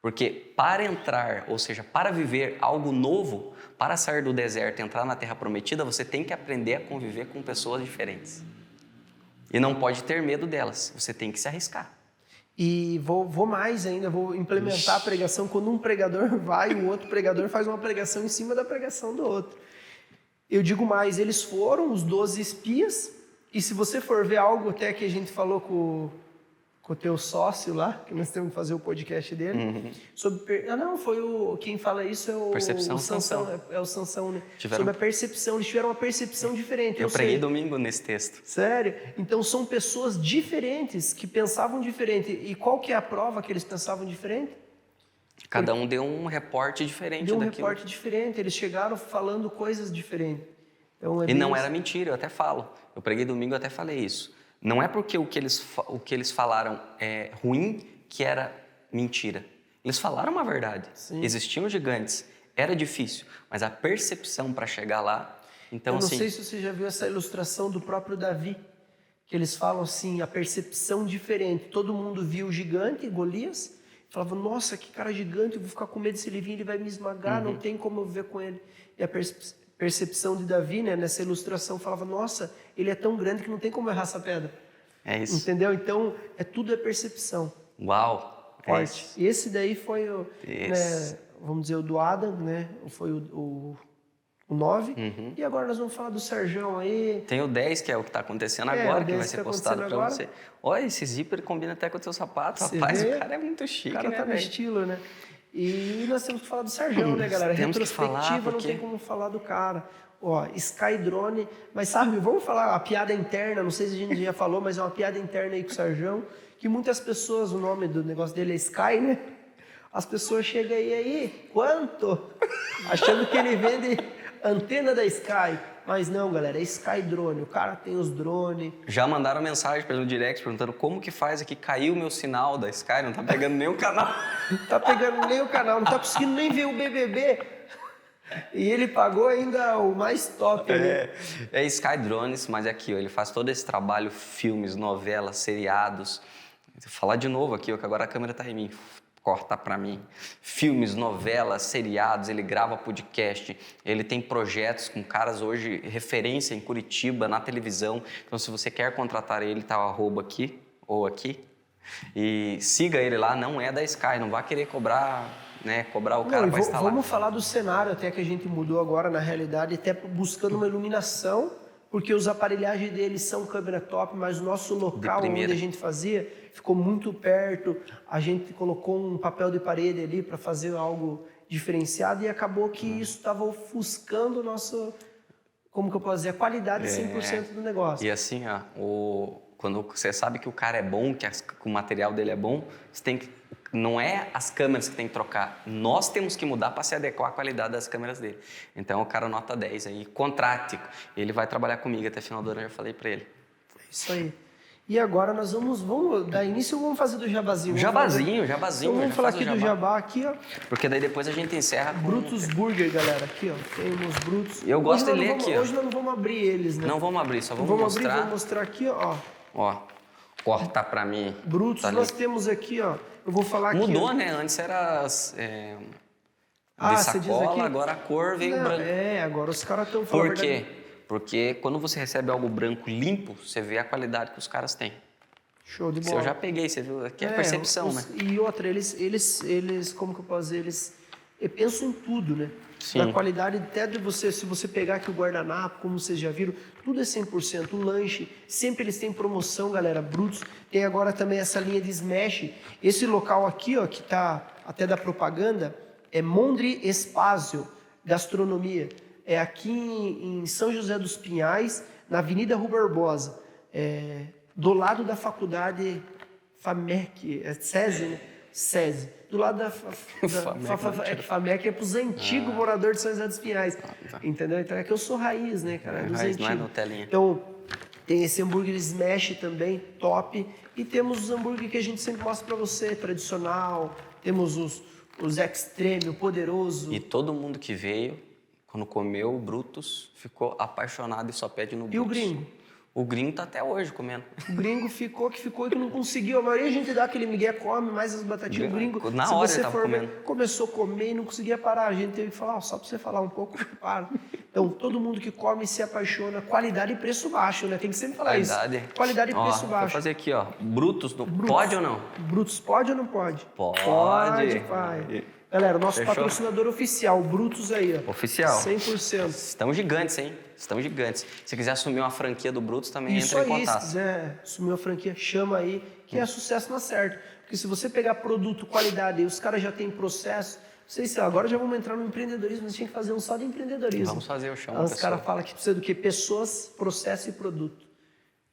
Porque para entrar, ou seja, para viver algo novo, para sair do deserto e entrar na terra prometida, você tem que aprender a conviver com pessoas diferentes. E não pode ter medo delas, você tem que se arriscar. E vou mais ainda, vou implementar a pregação. Quando um pregador vai, o outro pregador faz uma pregação em cima da pregação do outro. Eu digo mais, eles foram os 12 espias, e se você for ver algo até que a gente falou com o teu sócio lá, que nós temos que fazer o podcast dele, sobre... quem fala isso é Percepção, o Sansão, é o Sansão, né? Sobre a percepção, eles tiveram uma percepção diferente. Eu preguei domingo nesse texto. Sério? Então são pessoas diferentes, que pensavam diferente. E qual que é a prova que eles pensavam diferente? Cada um deu um reporte diferente daquilo. Deu um reporte diferente, eles chegaram falando coisas diferentes. Então, e não era mentira, eu até falo. Eu preguei domingo, eu até falei isso. Não é porque o que eles falaram é ruim que era mentira. Eles falaram uma verdade. Sim. Existiam gigantes, era difícil, mas a percepção para chegar lá... Então, eu não sei se você já viu essa ilustração do próprio Davi, que eles falam assim, a percepção diferente. Todo mundo viu o gigante, Golias, e falava, nossa, que cara gigante, eu vou ficar com medo se ele vir, ele vai me esmagar, não tem como eu viver com ele. E a percepção de Davi, né, nessa ilustração, falava, nossa, ele é tão grande que não tem como errar essa pedra. É isso. Entendeu? Então, tudo é percepção. Uau! Forte. E esse daí foi o, né, vamos dizer, o do Adam, né? Foi o 9. E agora nós vamos falar do Serjão aí. Tem o 10, que é o que está acontecendo agora, que vai ser postado para você. Olha, esse zíper combina até com o teu sapato. Rapaz, o cara é muito chique, né, o cara tá no estilo, né? E nós temos que falar do Serjão, né, galera? Retrospectiva, não tem como falar do cara. Ó, Skydrone, mas sabe, vamos falar a piada interna, não sei se a gente já falou, mas é uma piada interna aí com o Serjão, que muitas pessoas, o nome do negócio dele é Sky, né? As pessoas chegam aí, quanto? Achando que ele vende antena da Sky. Mas não, galera, é Skydrone, o cara tem os drones. Já mandaram mensagem pelo direct perguntando como que faz aqui, caiu o meu sinal da Sky, não tá pegando nem o canal. Não tá pegando nem o canal, não tá conseguindo nem ver o BBB. E ele pagou ainda o mais top, né? É Skydrones, mas é aqui, ó, ele faz todo esse trabalho, filmes, novelas, seriados. Vou falar de novo aqui, ó, que agora a câmera tá em mim. Corta pra mim. Filmes, novelas, seriados, ele grava podcast, ele tem projetos com caras hoje, referência em Curitiba, na televisão. Então, se você quer contratar ele, tá o arroba aqui, ou aqui. E siga ele lá, não é da Sky, não vai querer cobrar... Né, cobrar o cara para instalar. Vamos falar do cenário até que a gente mudou agora, na realidade, até buscando uma iluminação, porque os aparelhagens deles são câmera top, mas o nosso local onde a gente fazia ficou muito perto, a gente colocou um papel de parede ali para fazer algo diferenciado e acabou que isso estava ofuscando o nosso, como que eu posso dizer, a qualidade 100% do negócio. E assim, ó, quando você sabe que o cara é bom, que o material dele é bom, você tem que... Não é as câmeras que tem que trocar, nós temos que mudar para se adequar à qualidade das câmeras dele. Então o cara nota 10 aí, contrate, ele vai trabalhar comigo até final do ano, eu já falei para ele. Isso aí. E agora nós vamos dar início ou vamos fazer do jabazinho? Jabazinho. Então vamos falar aqui do jabá aqui, ó. Porque daí depois a gente encerra com... Brutus Burger, galera. Aqui, ó. Temos Brutus. Eu gosto de ler aqui, ó. Hoje nós não vamos abrir eles, né? Não vamos abrir, só vamos abrir, mostrar. vamos mostrar aqui, ó. Ó, corta pra mim. Brutus, tá nós temos aqui, ó. Eu vou falar aqui. Mudou, né? Antes era de você diz sacola, aqui? agora a cor veio Não, branca. agora os caras estão falando. Por quê? Porque quando você recebe algo branco limpo, você vê a qualidade que os caras têm. Show de Se bola. eu já peguei, você viu? Aqui é percepção, né? E outra, eles, como que eu posso dizer, eles pensam em tudo, né? Sim. Na qualidade até de você, se você pegar aqui o guardanapo, como vocês já viram, tudo é 100%. O lanche, sempre eles têm promoção, galera, Brutus. Tem agora também essa linha de Smash. Esse local aqui, ó, que tá até da propaganda, é Mondri Espásio Gastronomia. É aqui em São José dos Pinhais, na Avenida Rua Barbosa. Do lado da faculdade FAMEC, SESI, né? SESI. Do lado da FAMEC é para os antigos moradores de São José dos Pinhais. Tá. Entendeu? Então é que eu sou raiz, né, cara? Dos Raiz, antigos. não é Nutelinha. Então, tem esse hambúrguer Smash também, top. E temos os hambúrguer que a gente sempre mostra para você, tradicional. Temos os Extreme, o Poderoso. E todo mundo que veio, quando comeu o Brutus, ficou apaixonado e só pede no Brutus. E o gringo? O gringo tá até hoje comendo. O gringo ficou e que não conseguiu. A maioria a gente dá aquele migué, come mais as batatinhas. O gringo, Na se hora você ele tava for ver, comendo. começou a comer e não conseguia parar. A gente teve que falar, ó, só pra você falar um pouco, para. Então, todo mundo que come se apaixona. Qualidade e preço baixo, né? Tem que sempre falar Qualidade. isso. Qualidade e preço Vou baixo. fazer aqui, ó. Brutus, pode ou não? Brutus pode ou não pode? Pode. Pai. Galera, nosso Fechou? Patrocinador oficial, o Brutus aí, ó. Oficial. 100%. Estamos gigantes, hein? Estamos gigantes. Se quiser assumir uma franquia do Brutus, também Isso entra em aí, se contato. quiser assumir uma franquia, chama aí, que é sucesso na certa. Porque se você pegar produto, qualidade, e os caras já têm processo, não sei se agora já vamos entrar no empreendedorismo, mas tinha que fazer um só de empreendedorismo. Vamos fazer o chão. Aí os caras falam que precisa do quê? Pessoas, processo e produto.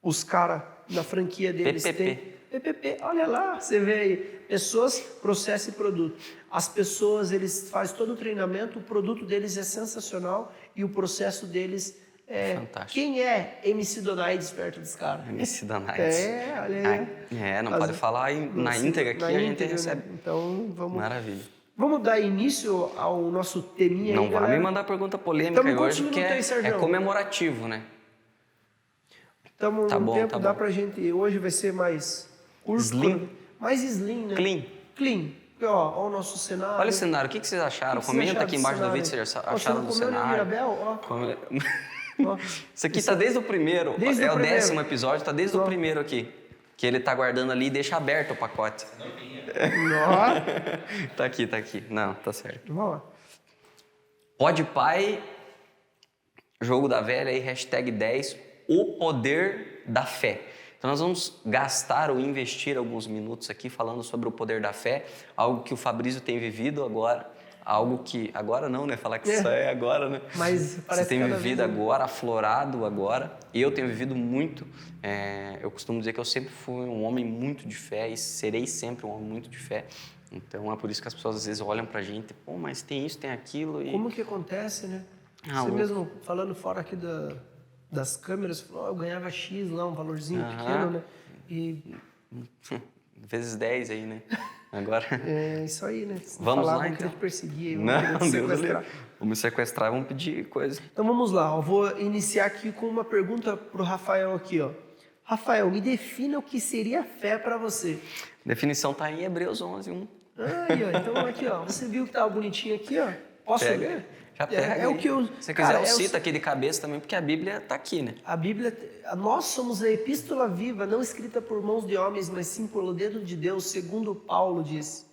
Os caras, na franquia deles, PPP. PPP, olha lá, você vê aí. Pessoas, processo e produto. As pessoas, eles fazem todo o treinamento, o produto deles é sensacional e o processo deles é... Fantástico. Quem é MC Donaides perto dos caras? MC Donaides. Olha aí. Não pode falar na íntegra aqui, a gente íntegra, recebe. né? Então, vamos... Maravilha. Vamos dar início ao nosso teminha Não aí, vai galera? me mandar pergunta polêmica Tamo hoje, quantos porque minutos aí, é Sérgio? comemorativo, né? Estamos Tá no bom, tempo, tá dá bom. pra gente... Hoje vai ser mais curto. Slim? Mais slim, né? Clean. Clean. Ó o nosso cenário. Olha o cenário, o que vocês acharam? O que vocês Comenta acharam aqui do embaixo do cenário? vídeo se vocês Ó, acharam você do não comeu cenário. Mirabel? Ó. Ó. Isso aqui tá desde o primeiro. Desde é o o primeiro. 10º episódio, tá desde o Pronto. primeiro aqui. Que ele tá guardando ali e deixa aberto o pacote. Ó. Tá aqui. Não, tá certo. Vamos lá. Pode pai, jogo da velha aí, #10, o poder da fé. Então nós vamos gastar ou investir alguns minutos aqui falando sobre o poder da fé, algo que o Fabrício tem vivido agora, algo que... Agora não, né? Falar que isso é agora, né? Mas parece Você tem cada vivido vez- agora, aflorado agora, e eu tenho vivido muito. Eu costumo dizer que eu sempre fui um homem muito de fé e serei sempre um homem muito de fé. Então é por isso que as pessoas às vezes olham pra gente, pô, mas tem isso, tem aquilo e... Como que acontece, né? Ah, Você o- mesmo falando fora aqui das câmeras, falou, eu ganhava X lá, um valorzinho Aham. pequeno, né? E Vezes 10 aí, né? Agora... é isso aí, né? Se Vamos falar, lá, vão então. querer te perseguir, vão Não, querer te Deus sequestrar. livre. Vamos me sequestrar, vamos pedir coisa. Então vamos lá, eu vou iniciar aqui com uma pergunta pro Rafael aqui, ó. Rafael, me defina o que seria fé para você. Definição tá em Hebreus 11:1. Aí, ó, então aqui, ó, você viu que tava bonitinho aqui, ó? Posso Pega. ler? Já pega. É o que eu... Se você cara, quiser, eu é o- cito aqui de cabeça também, porque a Bíblia tá aqui, né? A Bíblia, nós somos a epístola viva, não escrita por mãos de homens, mas sim pelo dedo de Deus, segundo Paulo diz.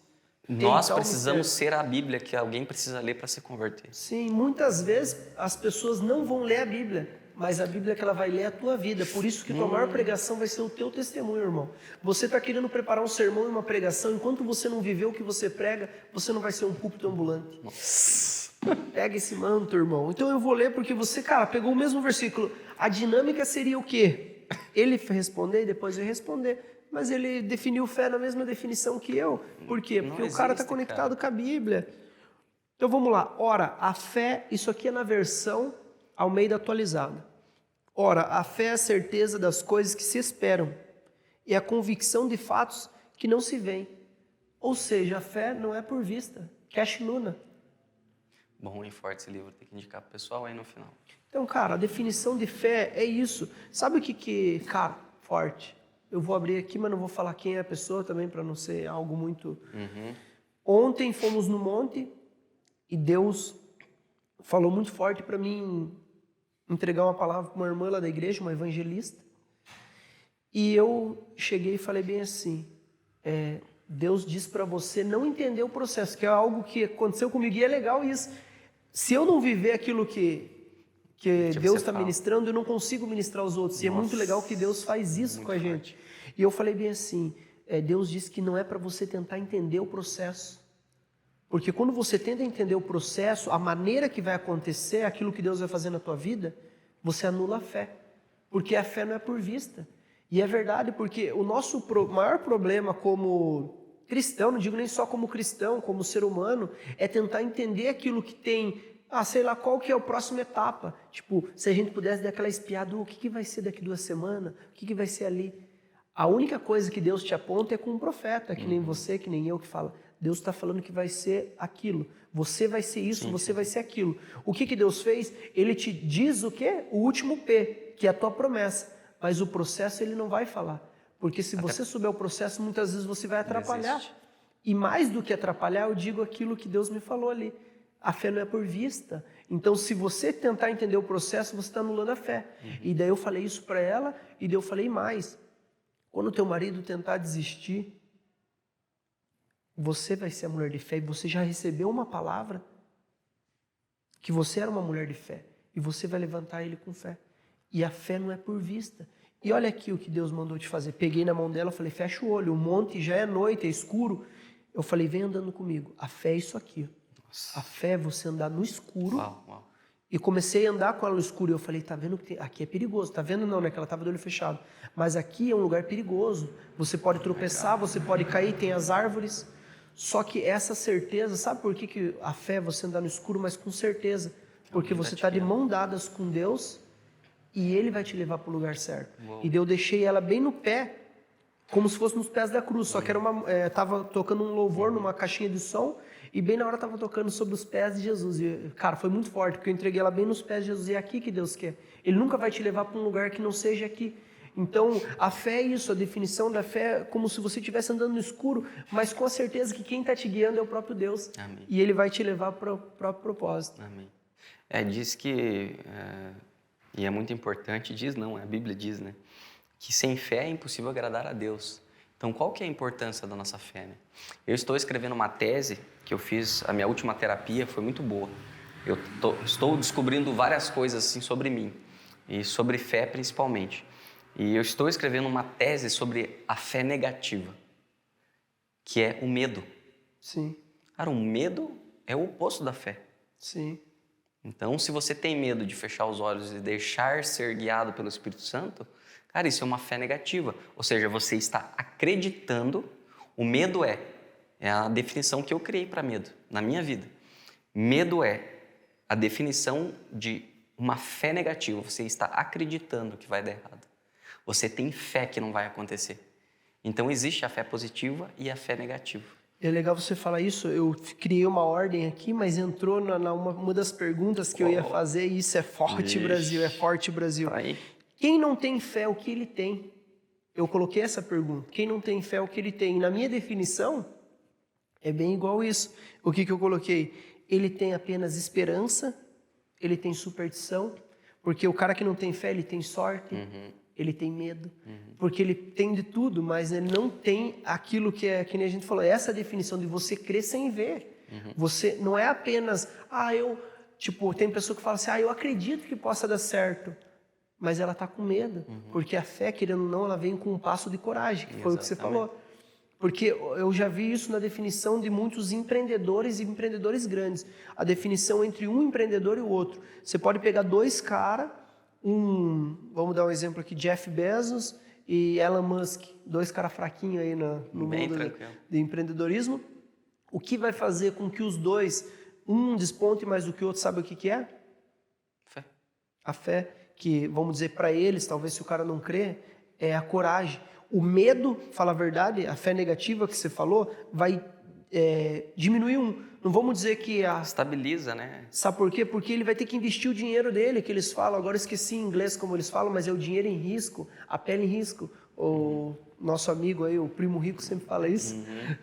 Nós Então, precisamos ser a Bíblia que alguém precisa ler para se converter. Sim, muitas vezes as pessoas não vão ler a Bíblia, mas a Bíblia que ela vai ler é a tua vida. Por isso que tua maior pregação vai ser o teu testemunho, irmão. Você está querendo preparar um sermão e uma pregação, enquanto você não viver o que você prega, você não vai ser um púlpito ambulante. Pega esse manto, irmão. Então eu vou ler porque você, cara, pegou o mesmo versículo. A dinâmica seria o quê? Ele responder e depois eu responder. Mas ele definiu fé na mesma definição que eu. Por quê? Porque Não o cara está existe, conectado cara. com a Bíblia. Então vamos lá. Ora, a fé, isso aqui é na versão Almeida atualizada. Ora, a fé é a certeza das coisas que se esperam e a convicção de fatos que não se veem. Ou seja, a fé não é por vista. Cash Luna. Bom e forte esse livro, tem que indicar pro pessoal aí no final. Então, cara, a definição de fé é isso. Sabe o que cara, forte. Eu vou abrir aqui, mas não vou falar quem é a pessoa também, para não ser algo muito... Ontem fomos no monte e Deus falou muito forte para mim entregar uma palavra para uma irmã lá da igreja, uma evangelista. E eu cheguei e falei bem assim, Deus diz para você não entender o processo, que é algo que aconteceu comigo e é legal isso. Se eu não viver aquilo que Deus está ministrando, eu não consigo ministrar aos outros. E é muito legal que Deus faz isso com a gente. E eu falei bem assim, Deus disse que não é para você tentar entender o processo. Porque quando você tenta entender o processo, a maneira que vai acontecer, aquilo que Deus vai fazer na tua vida, você anula a fé. Porque a fé não é por vista. E é verdade, porque o nosso maior problema como cristão, não digo nem só como cristão, como ser humano, é tentar entender aquilo que tem, sei lá, qual que é a próxima etapa. Tipo, se a gente pudesse dar aquela espiada, o que vai ser daqui 2 semanas? O que vai ser ali? A única coisa que Deus te aponta é com um profeta, que nem você, que nem eu, que fala, Deus está falando que vai ser aquilo. Você vai ser isso, você vai ser aquilo. O que Deus fez? Ele te diz o quê? O último P, que é a tua promessa. Mas o processo ele não vai falar. Porque se você souber o processo, muitas vezes você vai atrapalhar. E mais do que atrapalhar, eu digo aquilo que Deus me falou ali. A fé não é por vista. Então, se você tentar entender o processo, você está anulando a fé. E daí eu falei isso para ela, e daí eu falei mais. Quando o teu marido tentar desistir, você vai ser a mulher de fé, e você já recebeu uma palavra que você era uma mulher de fé. E você vai levantar ele com fé. E a fé não é por vista. E olha aqui o que Deus mandou te fazer. Peguei na mão dela, falei, fecha o olho, o monte já é noite, é escuro. Eu falei, vem andando comigo. A fé é isso aqui. Nossa. A fé é você andar no escuro. Uau. E comecei a andar com ela no escuro. E eu falei, tá vendo que aqui é perigoso. Tá vendo não, né? Que ela estava de olho fechado. Mas aqui é um lugar perigoso. Você pode tropeçar, você pode cair, tem as árvores. Só que essa certeza, sabe por que a fé é você andar no escuro, mas com certeza? Porque você está de mão dadas com Deus e Ele vai te levar para o lugar certo. E daí eu deixei ela bem no pé, como se fosse nos pés da cruz. Só que era tava tocando um louvor numa caixinha de som e bem na hora tava tocando sobre os pés de Jesus. E, cara, foi muito forte, porque eu entreguei ela bem nos pés de Jesus. E é aqui que Deus quer. Ele nunca vai te levar para um lugar que não seja aqui. Então, a fé é isso, a definição da fé é como se você estivesse andando no escuro, mas com a certeza que quem está te guiando é o próprio Deus. Amém. E Ele vai te levar para o próprio propósito. Amém. Diz que, e é muito importante, a Bíblia diz, né? Que sem fé é impossível agradar a Deus. Então, qual que é a importância da nossa fé, né? Eu estou escrevendo uma tese que eu fiz, a minha última terapia foi muito boa. Eu estou descobrindo várias coisas assim sobre mim, e sobre fé principalmente. E eu estou escrevendo uma tese sobre a fé negativa, que é o medo. Sim. Cara, o medo é o oposto da fé. Sim. Então, se você tem medo de fechar os olhos e deixar ser guiado pelo Espírito Santo, cara, isso é uma fé negativa. Ou seja, você está acreditando, o medo é a definição que eu criei para medo na minha vida. Medo é a definição de uma fé negativa. Você está acreditando que vai dar errado. Você tem fé que não vai acontecer. Então, existe a fé positiva e a fé negativa. É legal você falar isso. Eu criei uma ordem aqui, mas entrou uma das perguntas que eu ia fazer, e isso é forte, Brasil, é forte, Brasil. Aí. Quem não tem fé, o que ele tem? Eu coloquei essa pergunta. Quem não tem fé, o que ele tem? E na minha definição, é bem igual isso. O que eu coloquei? Ele tem apenas esperança, ele tem superstição, porque o cara que não tem fé, ele tem sorte. Ele tem medo, porque ele tem de tudo, mas ele não tem aquilo que nem a gente falou, essa definição de você crer sem ver. Você não é apenas, tem pessoa que fala assim, eu acredito que possa dar certo, mas ela está com medo, porque a fé, querendo ou não, ela vem com um passo de coragem, que foi o que você falou. Porque eu já vi isso na definição de muitos empreendedores e empreendedores grandes. A definição entre um empreendedor e o outro. Você pode pegar 2 caras, vamos dar um exemplo aqui, Jeff Bezos e Elon Musk, 2 caras fraquinhos aí no mundo de empreendedorismo. O que vai fazer com que os dois, um desponte mais do que o outro, sabe o que é? Fé. A fé. que vamos dizer para eles, talvez se o cara não crê, é a coragem. O medo, fala a verdade, a fé negativa que você falou, vai diminuir não vamos dizer que estabiliza, né? Sabe por quê? Porque ele vai ter que investir o dinheiro dele, que eles falam, agora eu esqueci em inglês como eles falam, mas é o dinheiro em risco, a pele em risco. O nosso amigo aí, o primo rico sempre fala isso,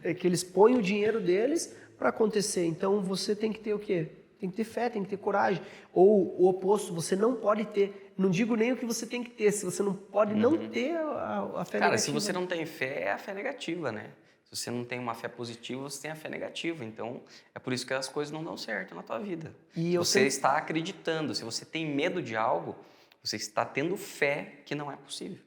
é que eles põem o dinheiro deles para acontecer. Então você tem que ter o quê? Tem que ter fé, tem que ter coragem. Ou o oposto, você não pode ter. Não digo nem o que você tem que ter, se você não pode não ter a fé negativa. Cara, se você não tem fé, é a fé negativa, né? Se você não tem uma fé positiva, você tem a fé negativa. Então, é por isso que as coisas não dão certo na tua vida. Você está acreditando. Se você tem medo de algo, você está tendo fé que não é possível.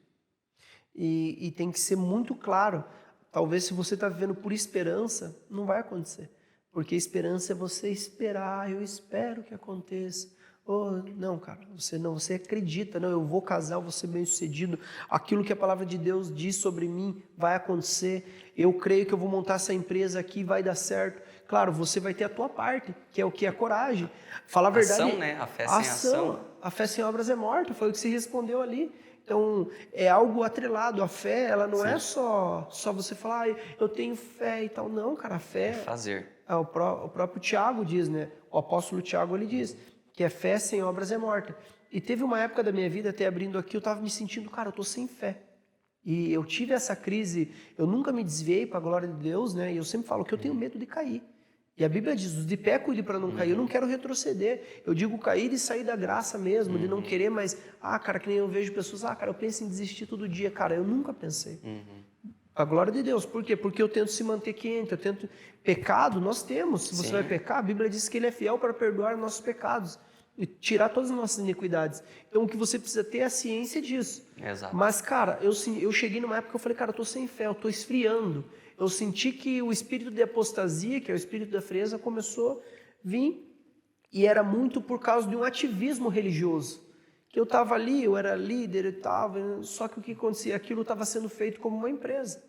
E tem que ser muito claro. Talvez se você está vivendo por esperança, não vai acontecer. Porque esperança é você esperar, eu espero que aconteça. Oh, não, cara, você acredita, não, eu vou casar, eu vou ser bem-sucedido, aquilo que a palavra de Deus diz sobre mim vai acontecer, eu creio que eu vou montar essa empresa aqui, vai dar certo. Claro, você vai ter a tua parte, que é o que? A coragem. Fala a verdade. Ação, né? A fé sem ação. A fé sem obras é morta, foi o que se respondeu ali. Então, é algo atrelado. A fé, ela não é só você falar, eu tenho fé e tal. Não, cara, a fé... É fazer. O próprio Tiago diz, né? O apóstolo Tiago, ele diz que a fé sem obras é morta. E teve uma época da minha vida, até abrindo aqui, eu estava me sentindo, cara, eu estou sem fé. E eu tive essa crise, eu nunca me desviei para a glória de Deus, né? E eu sempre falo que eu tenho medo de cair. E a Bíblia diz, os de pé cuide para não cair, eu não quero retroceder. Eu digo cair e sair da graça mesmo, de não querer mais, cara, que nem eu vejo pessoas, cara, eu penso em desistir todo dia. Cara, eu nunca pensei. A glória de Deus. Por quê? Porque eu tento se manter quente, eu tento... Pecado, nós temos. Se você vai pecar, a Bíblia diz que Ele é fiel para perdoar nossos pecados e tirar todas as nossas iniquidades. Então, o que você precisa ter é a ciência disso. Exato. Mas, cara, eu cheguei numa época que eu falei, cara, eu estou sem fé, eu estou esfriando. Eu senti que o espírito de apostasia, que é o espírito da frieza, começou a vir. E era muito por causa de um ativismo religioso. Que eu estava ali, eu era líder e tal, só que o que acontecia? Aquilo estava sendo feito como uma empresa.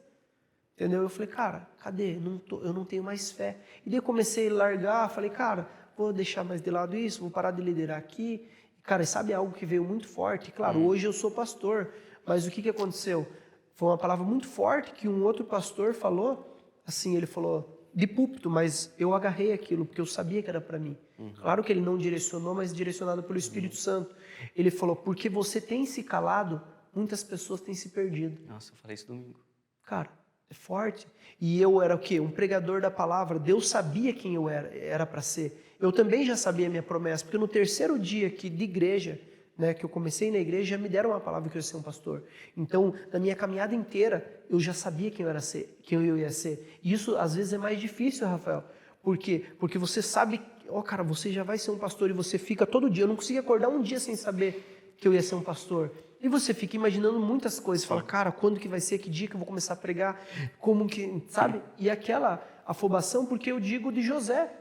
Entendeu? Eu falei, cara, cadê? Eu não tenho mais fé. E daí eu comecei a largar, falei, cara, vou deixar mais de lado isso, vou parar de liderar aqui. Cara, sabe algo que veio muito forte? Claro, hoje eu sou pastor, mas o que aconteceu? Foi uma palavra muito forte que um outro pastor falou, assim, ele falou, de púlpito, mas eu agarrei aquilo, porque eu sabia que era para mim. Claro que ele não direcionou, mas direcionado pelo Espírito Santo. Ele falou, porque você tem se calado, muitas pessoas têm se perdido. Nossa, eu falei isso domingo. Cara, é forte. E eu era o quê? Um pregador da palavra. Deus sabia quem eu era para ser. Eu também já sabia a minha promessa, porque no terceiro dia de igreja, né, que eu comecei na igreja, já me deram uma palavra que eu ia ser um pastor. Então, na minha caminhada inteira, eu já sabia quem eu ia ser. E isso, às vezes, é mais difícil, Rafael. Por quê? Porque você sabe, cara, você já vai ser um pastor e você fica todo dia. Eu não consegui acordar um dia sem saber que eu ia ser um pastor. E você fica imaginando muitas coisas, fala, cara, quando que vai ser, que dia que eu vou começar a pregar, como que, sabe? E aquela afobação, porque eu digo de José,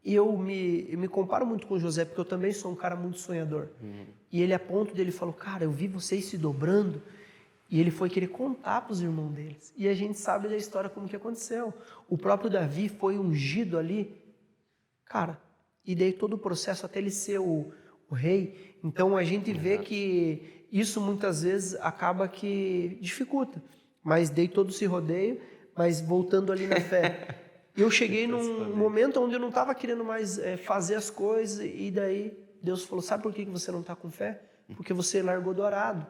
e eu me comparo muito com José, porque eu também sou um cara muito sonhador. E ele, a ponto dele, falou, cara, eu vi vocês se dobrando, e ele foi querer contar para os irmãos deles. E a gente sabe da história como que aconteceu. O próprio Davi foi ungido ali, cara, e daí todo o processo até ele ser o rei. Então a gente vê que isso muitas vezes acaba que dificulta. Mas dei todo esse rodeio, mas voltando ali na fé. Eu cheguei num momento onde eu não estava querendo mais fazer as coisas, e daí Deus falou, sabe por que você não está com fé? Porque você largou do arado.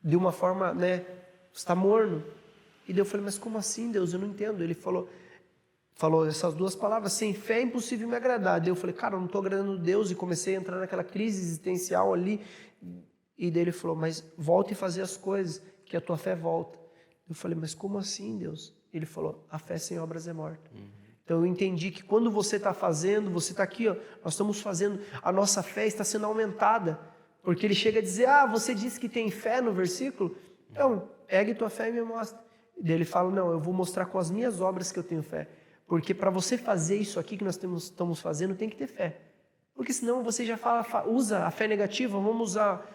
De uma forma, né, você está morno. E daí eu falei, mas como assim, Deus? Eu não entendo. Ele falou essas duas palavras, sem fé é impossível me agradar. Daí eu falei, cara, eu não estou agradando Deus, e comecei a entrar naquela crise existencial ali. E daí ele falou, mas volte a fazer as coisas, que a tua fé volta. Eu falei, mas como assim, Deus? Ele falou, a fé sem obras é morta. Então eu entendi que quando você está fazendo, você está aqui, ó, nós estamos fazendo, a nossa fé está sendo aumentada. Porque ele chega a dizer, você disse que tem fé no versículo? Então, pegue tua fé e me mostra. E daí ele fala, não, eu vou mostrar com as minhas obras que eu tenho fé. Porque para você fazer isso aqui que nós estamos fazendo, tem que ter fé. Porque senão você já usa a fé negativa, vamos usar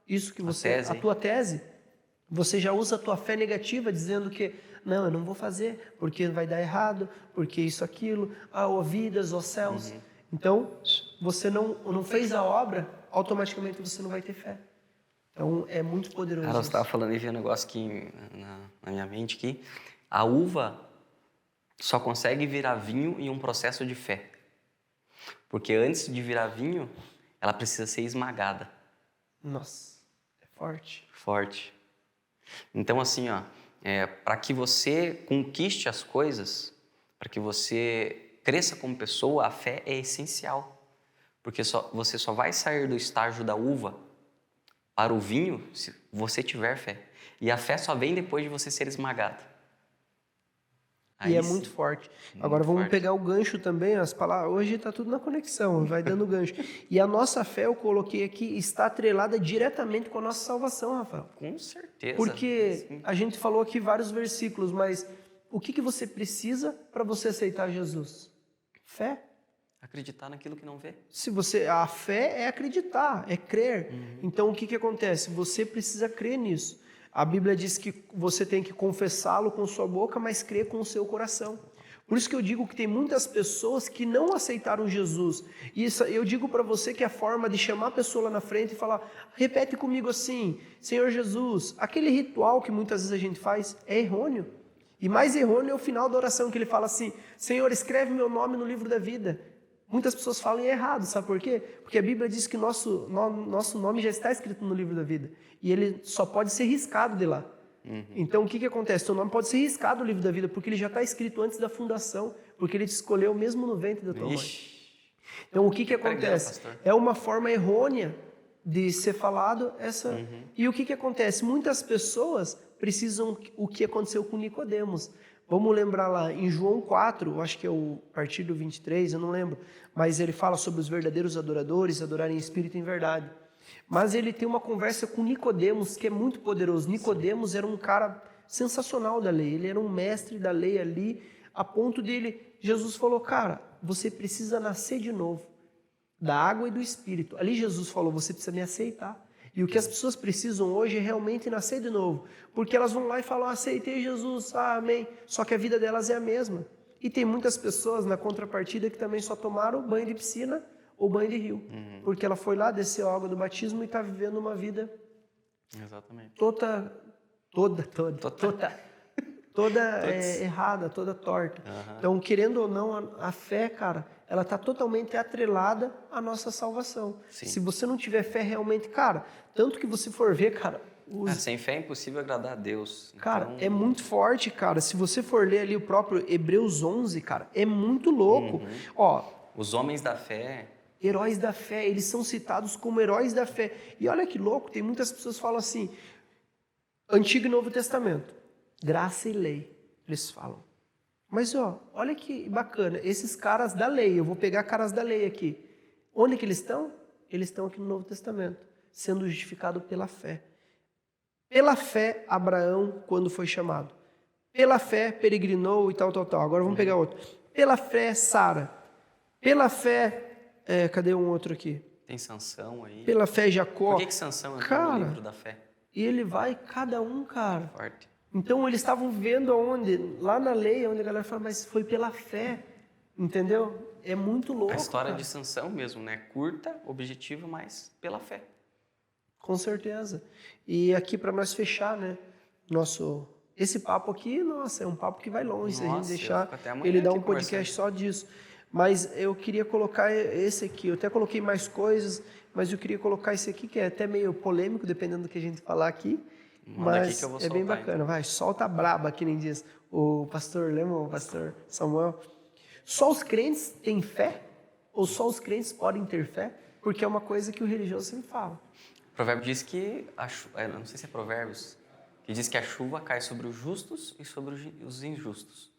isso que você... A tua tese. Você já usa a tua fé negativa dizendo que, não, eu não vou fazer, porque vai dar errado, porque isso, aquilo, ó vidas, ó céus. Então, você não fez a obra automaticamente você não vai ter fé. Então, é muito poderoso. Cara, você estava falando e veio um negócio aqui na minha mente aqui. A uva só consegue virar vinho em um processo de fé. Porque antes de virar vinho, ela precisa ser esmagada. Nossa, é forte. Forte. Então, assim, para que você conquiste as coisas, para que você cresça como pessoa, a fé é essencial. Porque você só vai sair do estágio da uva para o vinho se você tiver fé. E a fé só vem depois de você ser esmagado. E é muito forte. Agora vamos pegar o gancho também, as palavras. Hoje está tudo na conexão, vai dando gancho. E a nossa fé, eu coloquei aqui, está atrelada diretamente com a nossa salvação, Rafael. Com certeza. Porque a gente falou aqui vários versículos, mas o que você precisa para você aceitar Jesus? Fé. Acreditar naquilo que não vê. A fé é acreditar, é crer. Então o que acontece? Você precisa crer nisso. A Bíblia diz que você tem que confessá-lo com sua boca, mas crer com o seu coração. Por isso que eu digo que tem muitas pessoas que não aceitaram Jesus. E isso, eu digo para você que a forma de chamar a pessoa lá na frente e falar, repete comigo assim, Senhor Jesus, aquele ritual que muitas vezes a gente faz é errôneo. E mais errôneo é o final da oração, que ele fala assim, Senhor, escreve meu nome no livro da vida. Muitas pessoas falam errado, sabe por quê? Porque a Bíblia diz que nosso nome já está escrito no livro da vida. E ele só pode ser riscado de lá. Então, o que acontece? Seu nome pode ser riscado no livro da vida, porque ele já está escrito antes da fundação, porque ele te escolheu mesmo no ventre da tua mãe. Então, o que acontece? É uma forma errônea de ser falado essa... E o que acontece? Muitas pessoas precisam o que aconteceu com Nicodemos. Vamos lembrar lá, em João 4, acho que é o partir do 23, eu não lembro, mas ele fala sobre os verdadeiros adoradores, adorarem em espírito e em verdade. Mas ele tem uma conversa com Nicodemos, que é muito poderoso. Nicodemos era um cara sensacional da lei, ele era um mestre da lei ali, a ponto dele, Jesus falou, cara, você precisa nascer de novo, da água e do espírito. Ali Jesus falou, você precisa me aceitar. E o que as pessoas precisam hoje é realmente nascer de novo. Porque elas vão lá e falam, aceitei Jesus, amém. Só que a vida delas é a mesma. E tem muitas pessoas na contrapartida que também só tomaram banho de piscina ou banho de rio. Porque ela foi lá, desceu a água do batismo e está vivendo uma vida toda errada, toda torta. Então, querendo ou não, a fé, cara, ela está totalmente atrelada à nossa salvação. Sim. Se você não tiver fé realmente, cara, tanto que você for ver, cara... Sem fé é impossível agradar a Deus. Cara, é muito forte, cara. Se você for ler ali o próprio Hebreus 11, cara, é muito louco. Ó, os homens da fé... Heróis da fé, eles são citados como heróis da fé. E olha que louco, tem muitas pessoas que falam assim, Antigo e Novo Testamento, graça e lei, eles falam. Mas olha que bacana, esses caras da lei, eu vou pegar caras da lei aqui. Onde que eles estão? Eles estão aqui no Novo Testamento, sendo justificados pela fé. Pela fé, Abraão, quando foi chamado. Pela fé, peregrinou e tal. Agora vamos pegar outro. Pela fé, Sara. Pela fé, cadê um outro aqui? Tem Sansão aí. Pela fé, Jacó. Por que Sansão entrou no livro da fé? E ele vai, cada um, cara. Forte. Então, eles estavam vendo aonde? Lá na lei, onde a galera fala, mas foi pela fé, entendeu? É muito louco, a história cara. de Sansão mesmo, né? Curta, objetiva, mas pela fé. Com certeza. E aqui, para nós fechar, né? Esse papo aqui, nossa, é um papo que vai longe. Se a gente deixar ele dar um podcast só disso. Mas eu queria colocar esse aqui. Eu até coloquei mais coisas, mas eu queria colocar esse aqui, que é até meio polêmico, dependendo do que a gente falar aqui. Mas que eu vou soltar, bem bacana. Então. Vai, solta braba, que nem diz o pastor, lembra o pastor Samuel? Só os crentes têm fé? Ou só os crentes podem ter fé? Porque é uma coisa que o religioso sempre fala. O provérbio diz que, não sei se é provérbios, que diz que a chuva cai sobre os justos e sobre os injustos.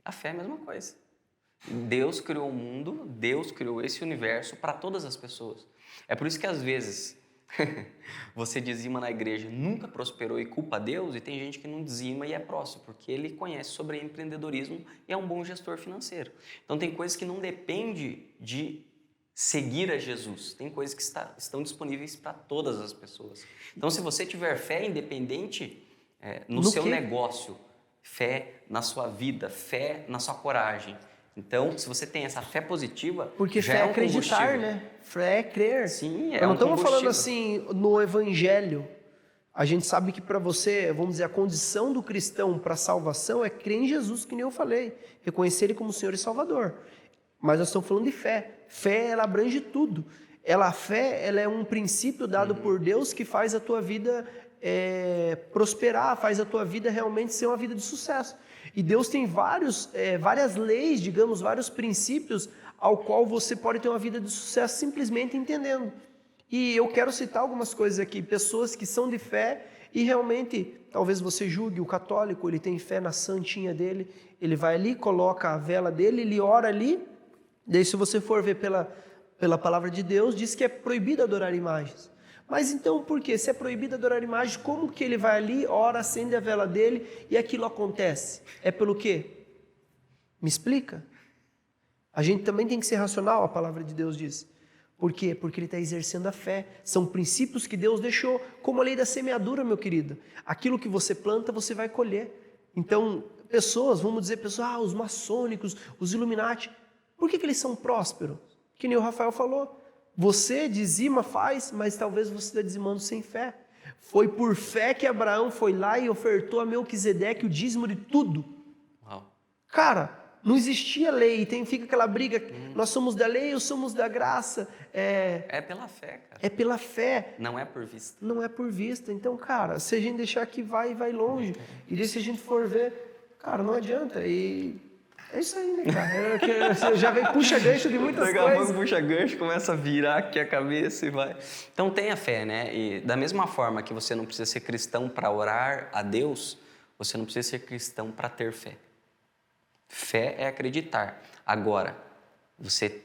A fé é a mesma coisa. Deus criou o mundo, Deus criou esse universo para todas as pessoas. É por isso que às vezes você dizima na igreja, nunca prosperou e culpa Deus, e tem gente que não dizima e é próximo, porque ele conhece sobre empreendedorismo e é um bom gestor financeiro. Então tem coisas que não dependem de seguir a Jesus, tem coisas que estão disponíveis para todas as pessoas. Então se você tiver fé independente no seu negócio, fé na sua vida, fé na sua coragem, Então, se você tem essa fé positiva, Porque já fé é é um acreditar, combustível. né? Fé é crer. Sim, é Nós não um estamos falando combustível. assim no evangelho. A gente sabe que para você, vamos dizer, a condição do cristão para salvação é crer em Jesus, que nem eu falei. Reconhecer Ele como Senhor e Salvador. Mas nós estamos falando de fé. Fé, ela abrange tudo. A fé, ela é um princípio dado por Deus que faz a tua vida prosperar, faz a tua vida realmente ser uma vida de sucesso. E Deus tem várias leis, digamos, vários princípios ao qual você pode ter uma vida de sucesso simplesmente entendendo. E eu quero citar algumas coisas aqui, pessoas que são de fé e realmente, talvez você julgue o católico, ele tem fé na santinha dele, ele vai ali, coloca a vela dele, ele ora ali, daí se você for ver pela palavra de Deus, diz que é proibido adorar imagens. Mas então por quê? Se é proibido adorar imagens, como que ele vai ali, ora, acende a vela dele e aquilo acontece? É pelo quê? Me explica? A gente também tem que ser racional, a palavra de Deus diz. Por quê? Porque ele está exercendo a fé. São princípios que Deus deixou, como a lei da semeadura, meu querido. Aquilo que você planta, você vai colher. Então, vamos dizer, os maçônicos, os Illuminati, por que eles são prósperos? Que nem o Rafael falou. Você dizima, faz, mas talvez você está dizimando sem fé. Foi por fé que Abraão foi lá e ofertou a Melquisedeque o dízimo de tudo. Uau. Cara, não existia lei, fica aquela briga, nós somos da lei ou somos da graça. É pela fé, cara. É pela fé. Não é por vista. Não é por vista. Então, cara, se a gente deixar que vai longe. E daí se a gente for ver, cara, não adianta. E é isso aí, né, cara? Já vem, puxa gancho de muitas Daqui a coisas. pouco puxa gancho, começa a virar aqui a cabeça e vai. Então tenha fé, né? E da mesma forma que você não precisa ser cristão para orar a Deus, você não precisa ser cristão para ter fé. Fé é acreditar. Agora, você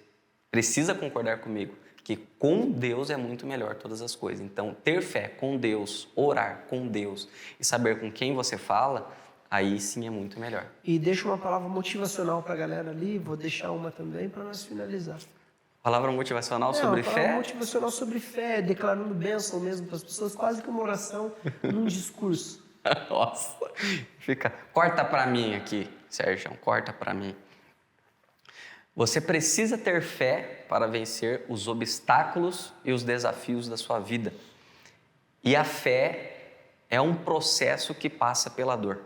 precisa concordar comigo que com Deus é muito melhor todas as coisas. Então, ter fé com Deus, orar com Deus e saber com quem você fala, aí sim é muito melhor. E deixa uma palavra motivacional para a galera ali, vou deixar uma também para nós finalizar. Palavra motivacional sobre uma palavra fé? motivacional sobre fé, declarando bênção mesmo para as pessoas, quase que uma oração num discurso. Nossa, corta para mim aqui, Sérgio, corta para mim. Você precisa ter fé para vencer os obstáculos e os desafios da sua vida. E a fé é um processo que passa pela dor.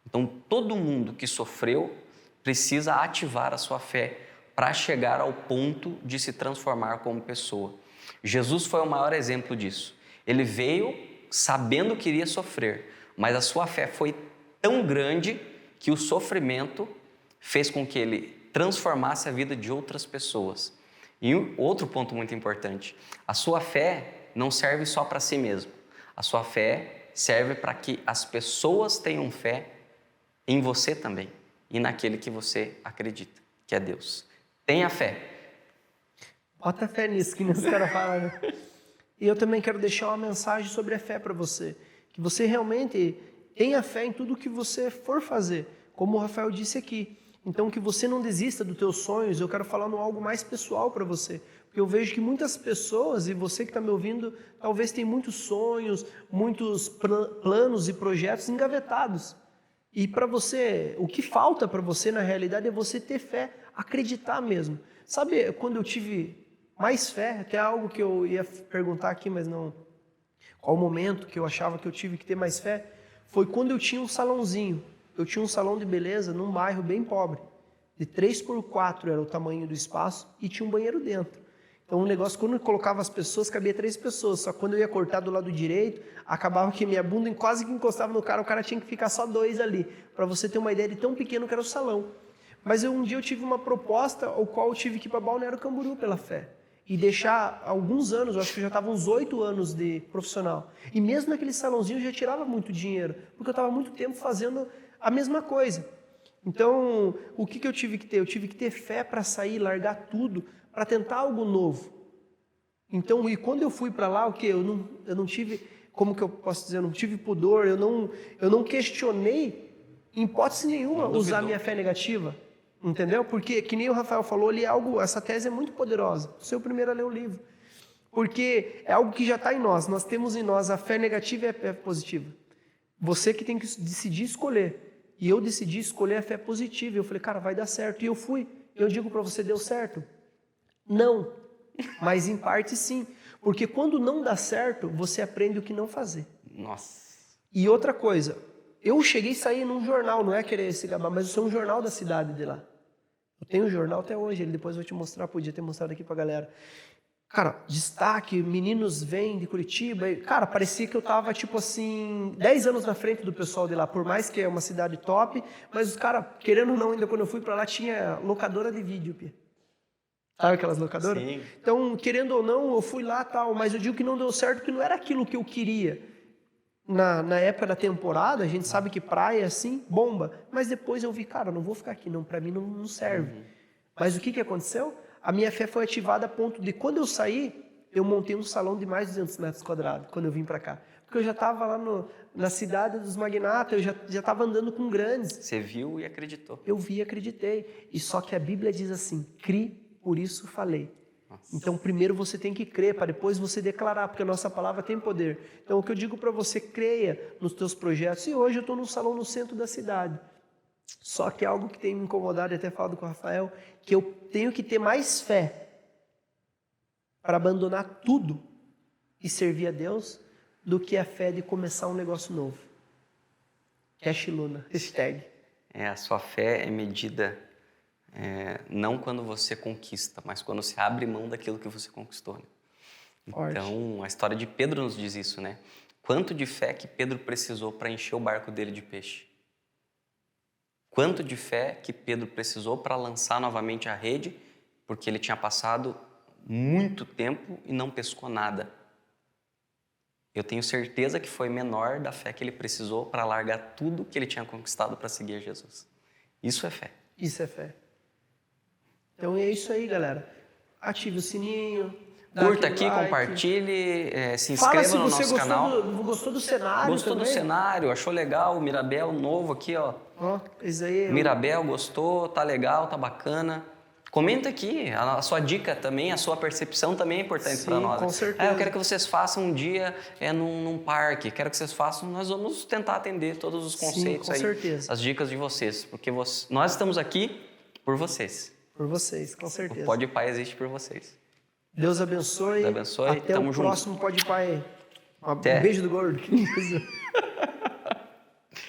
Então, todo mundo que sofreu precisa ativar a sua fé para chegar ao ponto de se transformar como pessoa. Jesus foi o maior exemplo disso. Ele veio sabendo que iria sofrer, mas a sua fé foi tão grande que o sofrimento fez com que ele transformasse a vida de outras pessoas. E outro ponto muito importante, a sua fé não serve só para si mesmo. A sua fé serve para que as pessoas tenham fé em você também e naquele que você acredita, que é Deus. Tenha fé. Bota fé nisso, que nem os caras falam, né? E eu também quero deixar uma mensagem sobre a fé para você. Que você realmente tenha fé em tudo que você for fazer, como o Rafael disse aqui. Então, que você não desista dos teus sonhos. Eu quero falar no algo mais pessoal para você. Porque eu vejo que muitas pessoas, e você que está me ouvindo, talvez tem muitos sonhos, muitos planos e projetos engavetados. E para você, o que falta para você na realidade é você ter fé, acreditar mesmo. Sabe, quando eu tive mais fé, até algo que eu ia perguntar aqui, mas não... Qual o momento que eu achava que eu tive que ter mais fé? Foi quando eu tinha um salãozinho. Eu tinha um salão de beleza num bairro bem pobre. De 3x4 era o tamanho do espaço e tinha um banheiro dentro. Então, o negócio, quando eu colocava as pessoas, cabia 3 pessoas. Só que quando eu ia cortar do lado direito, acabava que minha bunda quase que encostava no cara, o cara tinha que ficar só 2 ali. Para você ter uma ideia de tão pequeno que era o salão. Mas um dia eu tive uma proposta, ao qual eu tive que ir para Balneário Camboriú pela fé. E deixar alguns anos, eu acho que eu já estava uns 8 anos de profissional. E mesmo naquele salãozinho eu já tirava muito dinheiro, porque eu estava muito tempo fazendo a mesma coisa. Então, o que eu tive que ter? Eu tive que ter fé para sair, largar tudo, para tentar algo novo. Então, e quando eu fui para lá, o que? Eu não tive, como que eu posso dizer? Eu não tive pudor, eu não questionei, em hipótese nenhuma, usar minha fé negativa. Entendeu? Porque, que nem o Rafael falou ali, essa tese é muito poderosa. Você é o primeiro a ler o livro. Porque é algo que já está em nós. Nós temos em nós a fé negativa e a fé positiva. Você que tem que decidir escolher. E eu decidi escolher a fé positiva. Eu falei, cara, vai dar certo. E eu fui. Eu digo para você, deu certo? Não. Mas em parte sim. Porque quando não dá certo, você aprende o que não fazer. Nossa. E outra coisa, eu cheguei a sair num jornal, não é querer se gabar, mas eu sou um jornal da cidade de lá. Eu tenho um jornal até hoje, ele depois eu vou te mostrar, podia ter mostrado aqui pra galera. Cara, destaque, meninos vêm de Curitiba, e, cara, parecia que eu tava, tipo assim, 10 anos na frente do pessoal de lá, por mais que é uma cidade top, mas os caras, querendo ou não, ainda quando eu fui pra lá, tinha locadora de vídeo, Pia. Sabe aquelas locadoras? Sim. Então, querendo ou não, eu fui lá tal, mas eu digo que não deu certo porque não era aquilo que eu queria. Na época da temporada, a gente sabe que praia, assim, bomba. Mas depois eu vi, cara, não vou ficar aqui, não, pra mim não serve. Mas o que aconteceu? A minha fé foi ativada a ponto de, quando eu saí, eu montei um salão de mais de 200 metros quadrados, quando eu vim pra cá. Porque eu já estava lá na cidade dos magnatas, eu já estava andando com grandes. Você viu e acreditou. Eu vi e acreditei. E só que a Bíblia diz assim, crie, por isso falei. Nossa. Então, primeiro você tem que crer, para depois você declarar, porque a nossa palavra tem poder. Então, o que eu digo para você, creia nos teus projetos. E hoje eu estou num salão no centro da cidade. Só que é algo que tem me incomodado, e até falado com o Rafael, que eu tenho que ter mais fé para abandonar tudo e servir a Deus, do que a fé de começar um negócio novo. Cash Luna, hashtag. A sua fé é medida não quando você conquista, mas quando você abre mão daquilo que você conquistou. Né? Então, a história de Pedro nos diz isso, né? Quanto de fé que Pedro precisou para encher o barco dele de peixe? Quanto de fé que Pedro precisou para lançar novamente a rede, porque ele tinha passado muito tempo e não pescou nada? Eu tenho certeza que foi menor da fé que ele precisou para largar tudo que ele tinha conquistado para seguir Jesus. Isso é fé. Isso é fé. Então é isso aí, galera. Ative o sininho. Curta aqui, like, compartilhe, se inscreva no nosso canal. Gostou do cenário? Gostou também? Do cenário, achou legal, o Mirabel novo aqui, ó. Ó, isso aí. Mirabel, gostou, tá legal, tá bacana. Comenta aqui, a sua dica também, a sua percepção também é importante para nós. Com certeza. Eu quero que vocês façam um dia num parque, quero que vocês façam, nós vamos tentar atender todos os conceitos aí, certeza. As dicas de vocês, porque nós estamos aqui por vocês. Por vocês, com certeza. O Pode Pai existe por vocês. Deus abençoe. Deus abençoe. Até Tamo o junto. próximo Pode Pai. Um beijo do gordo.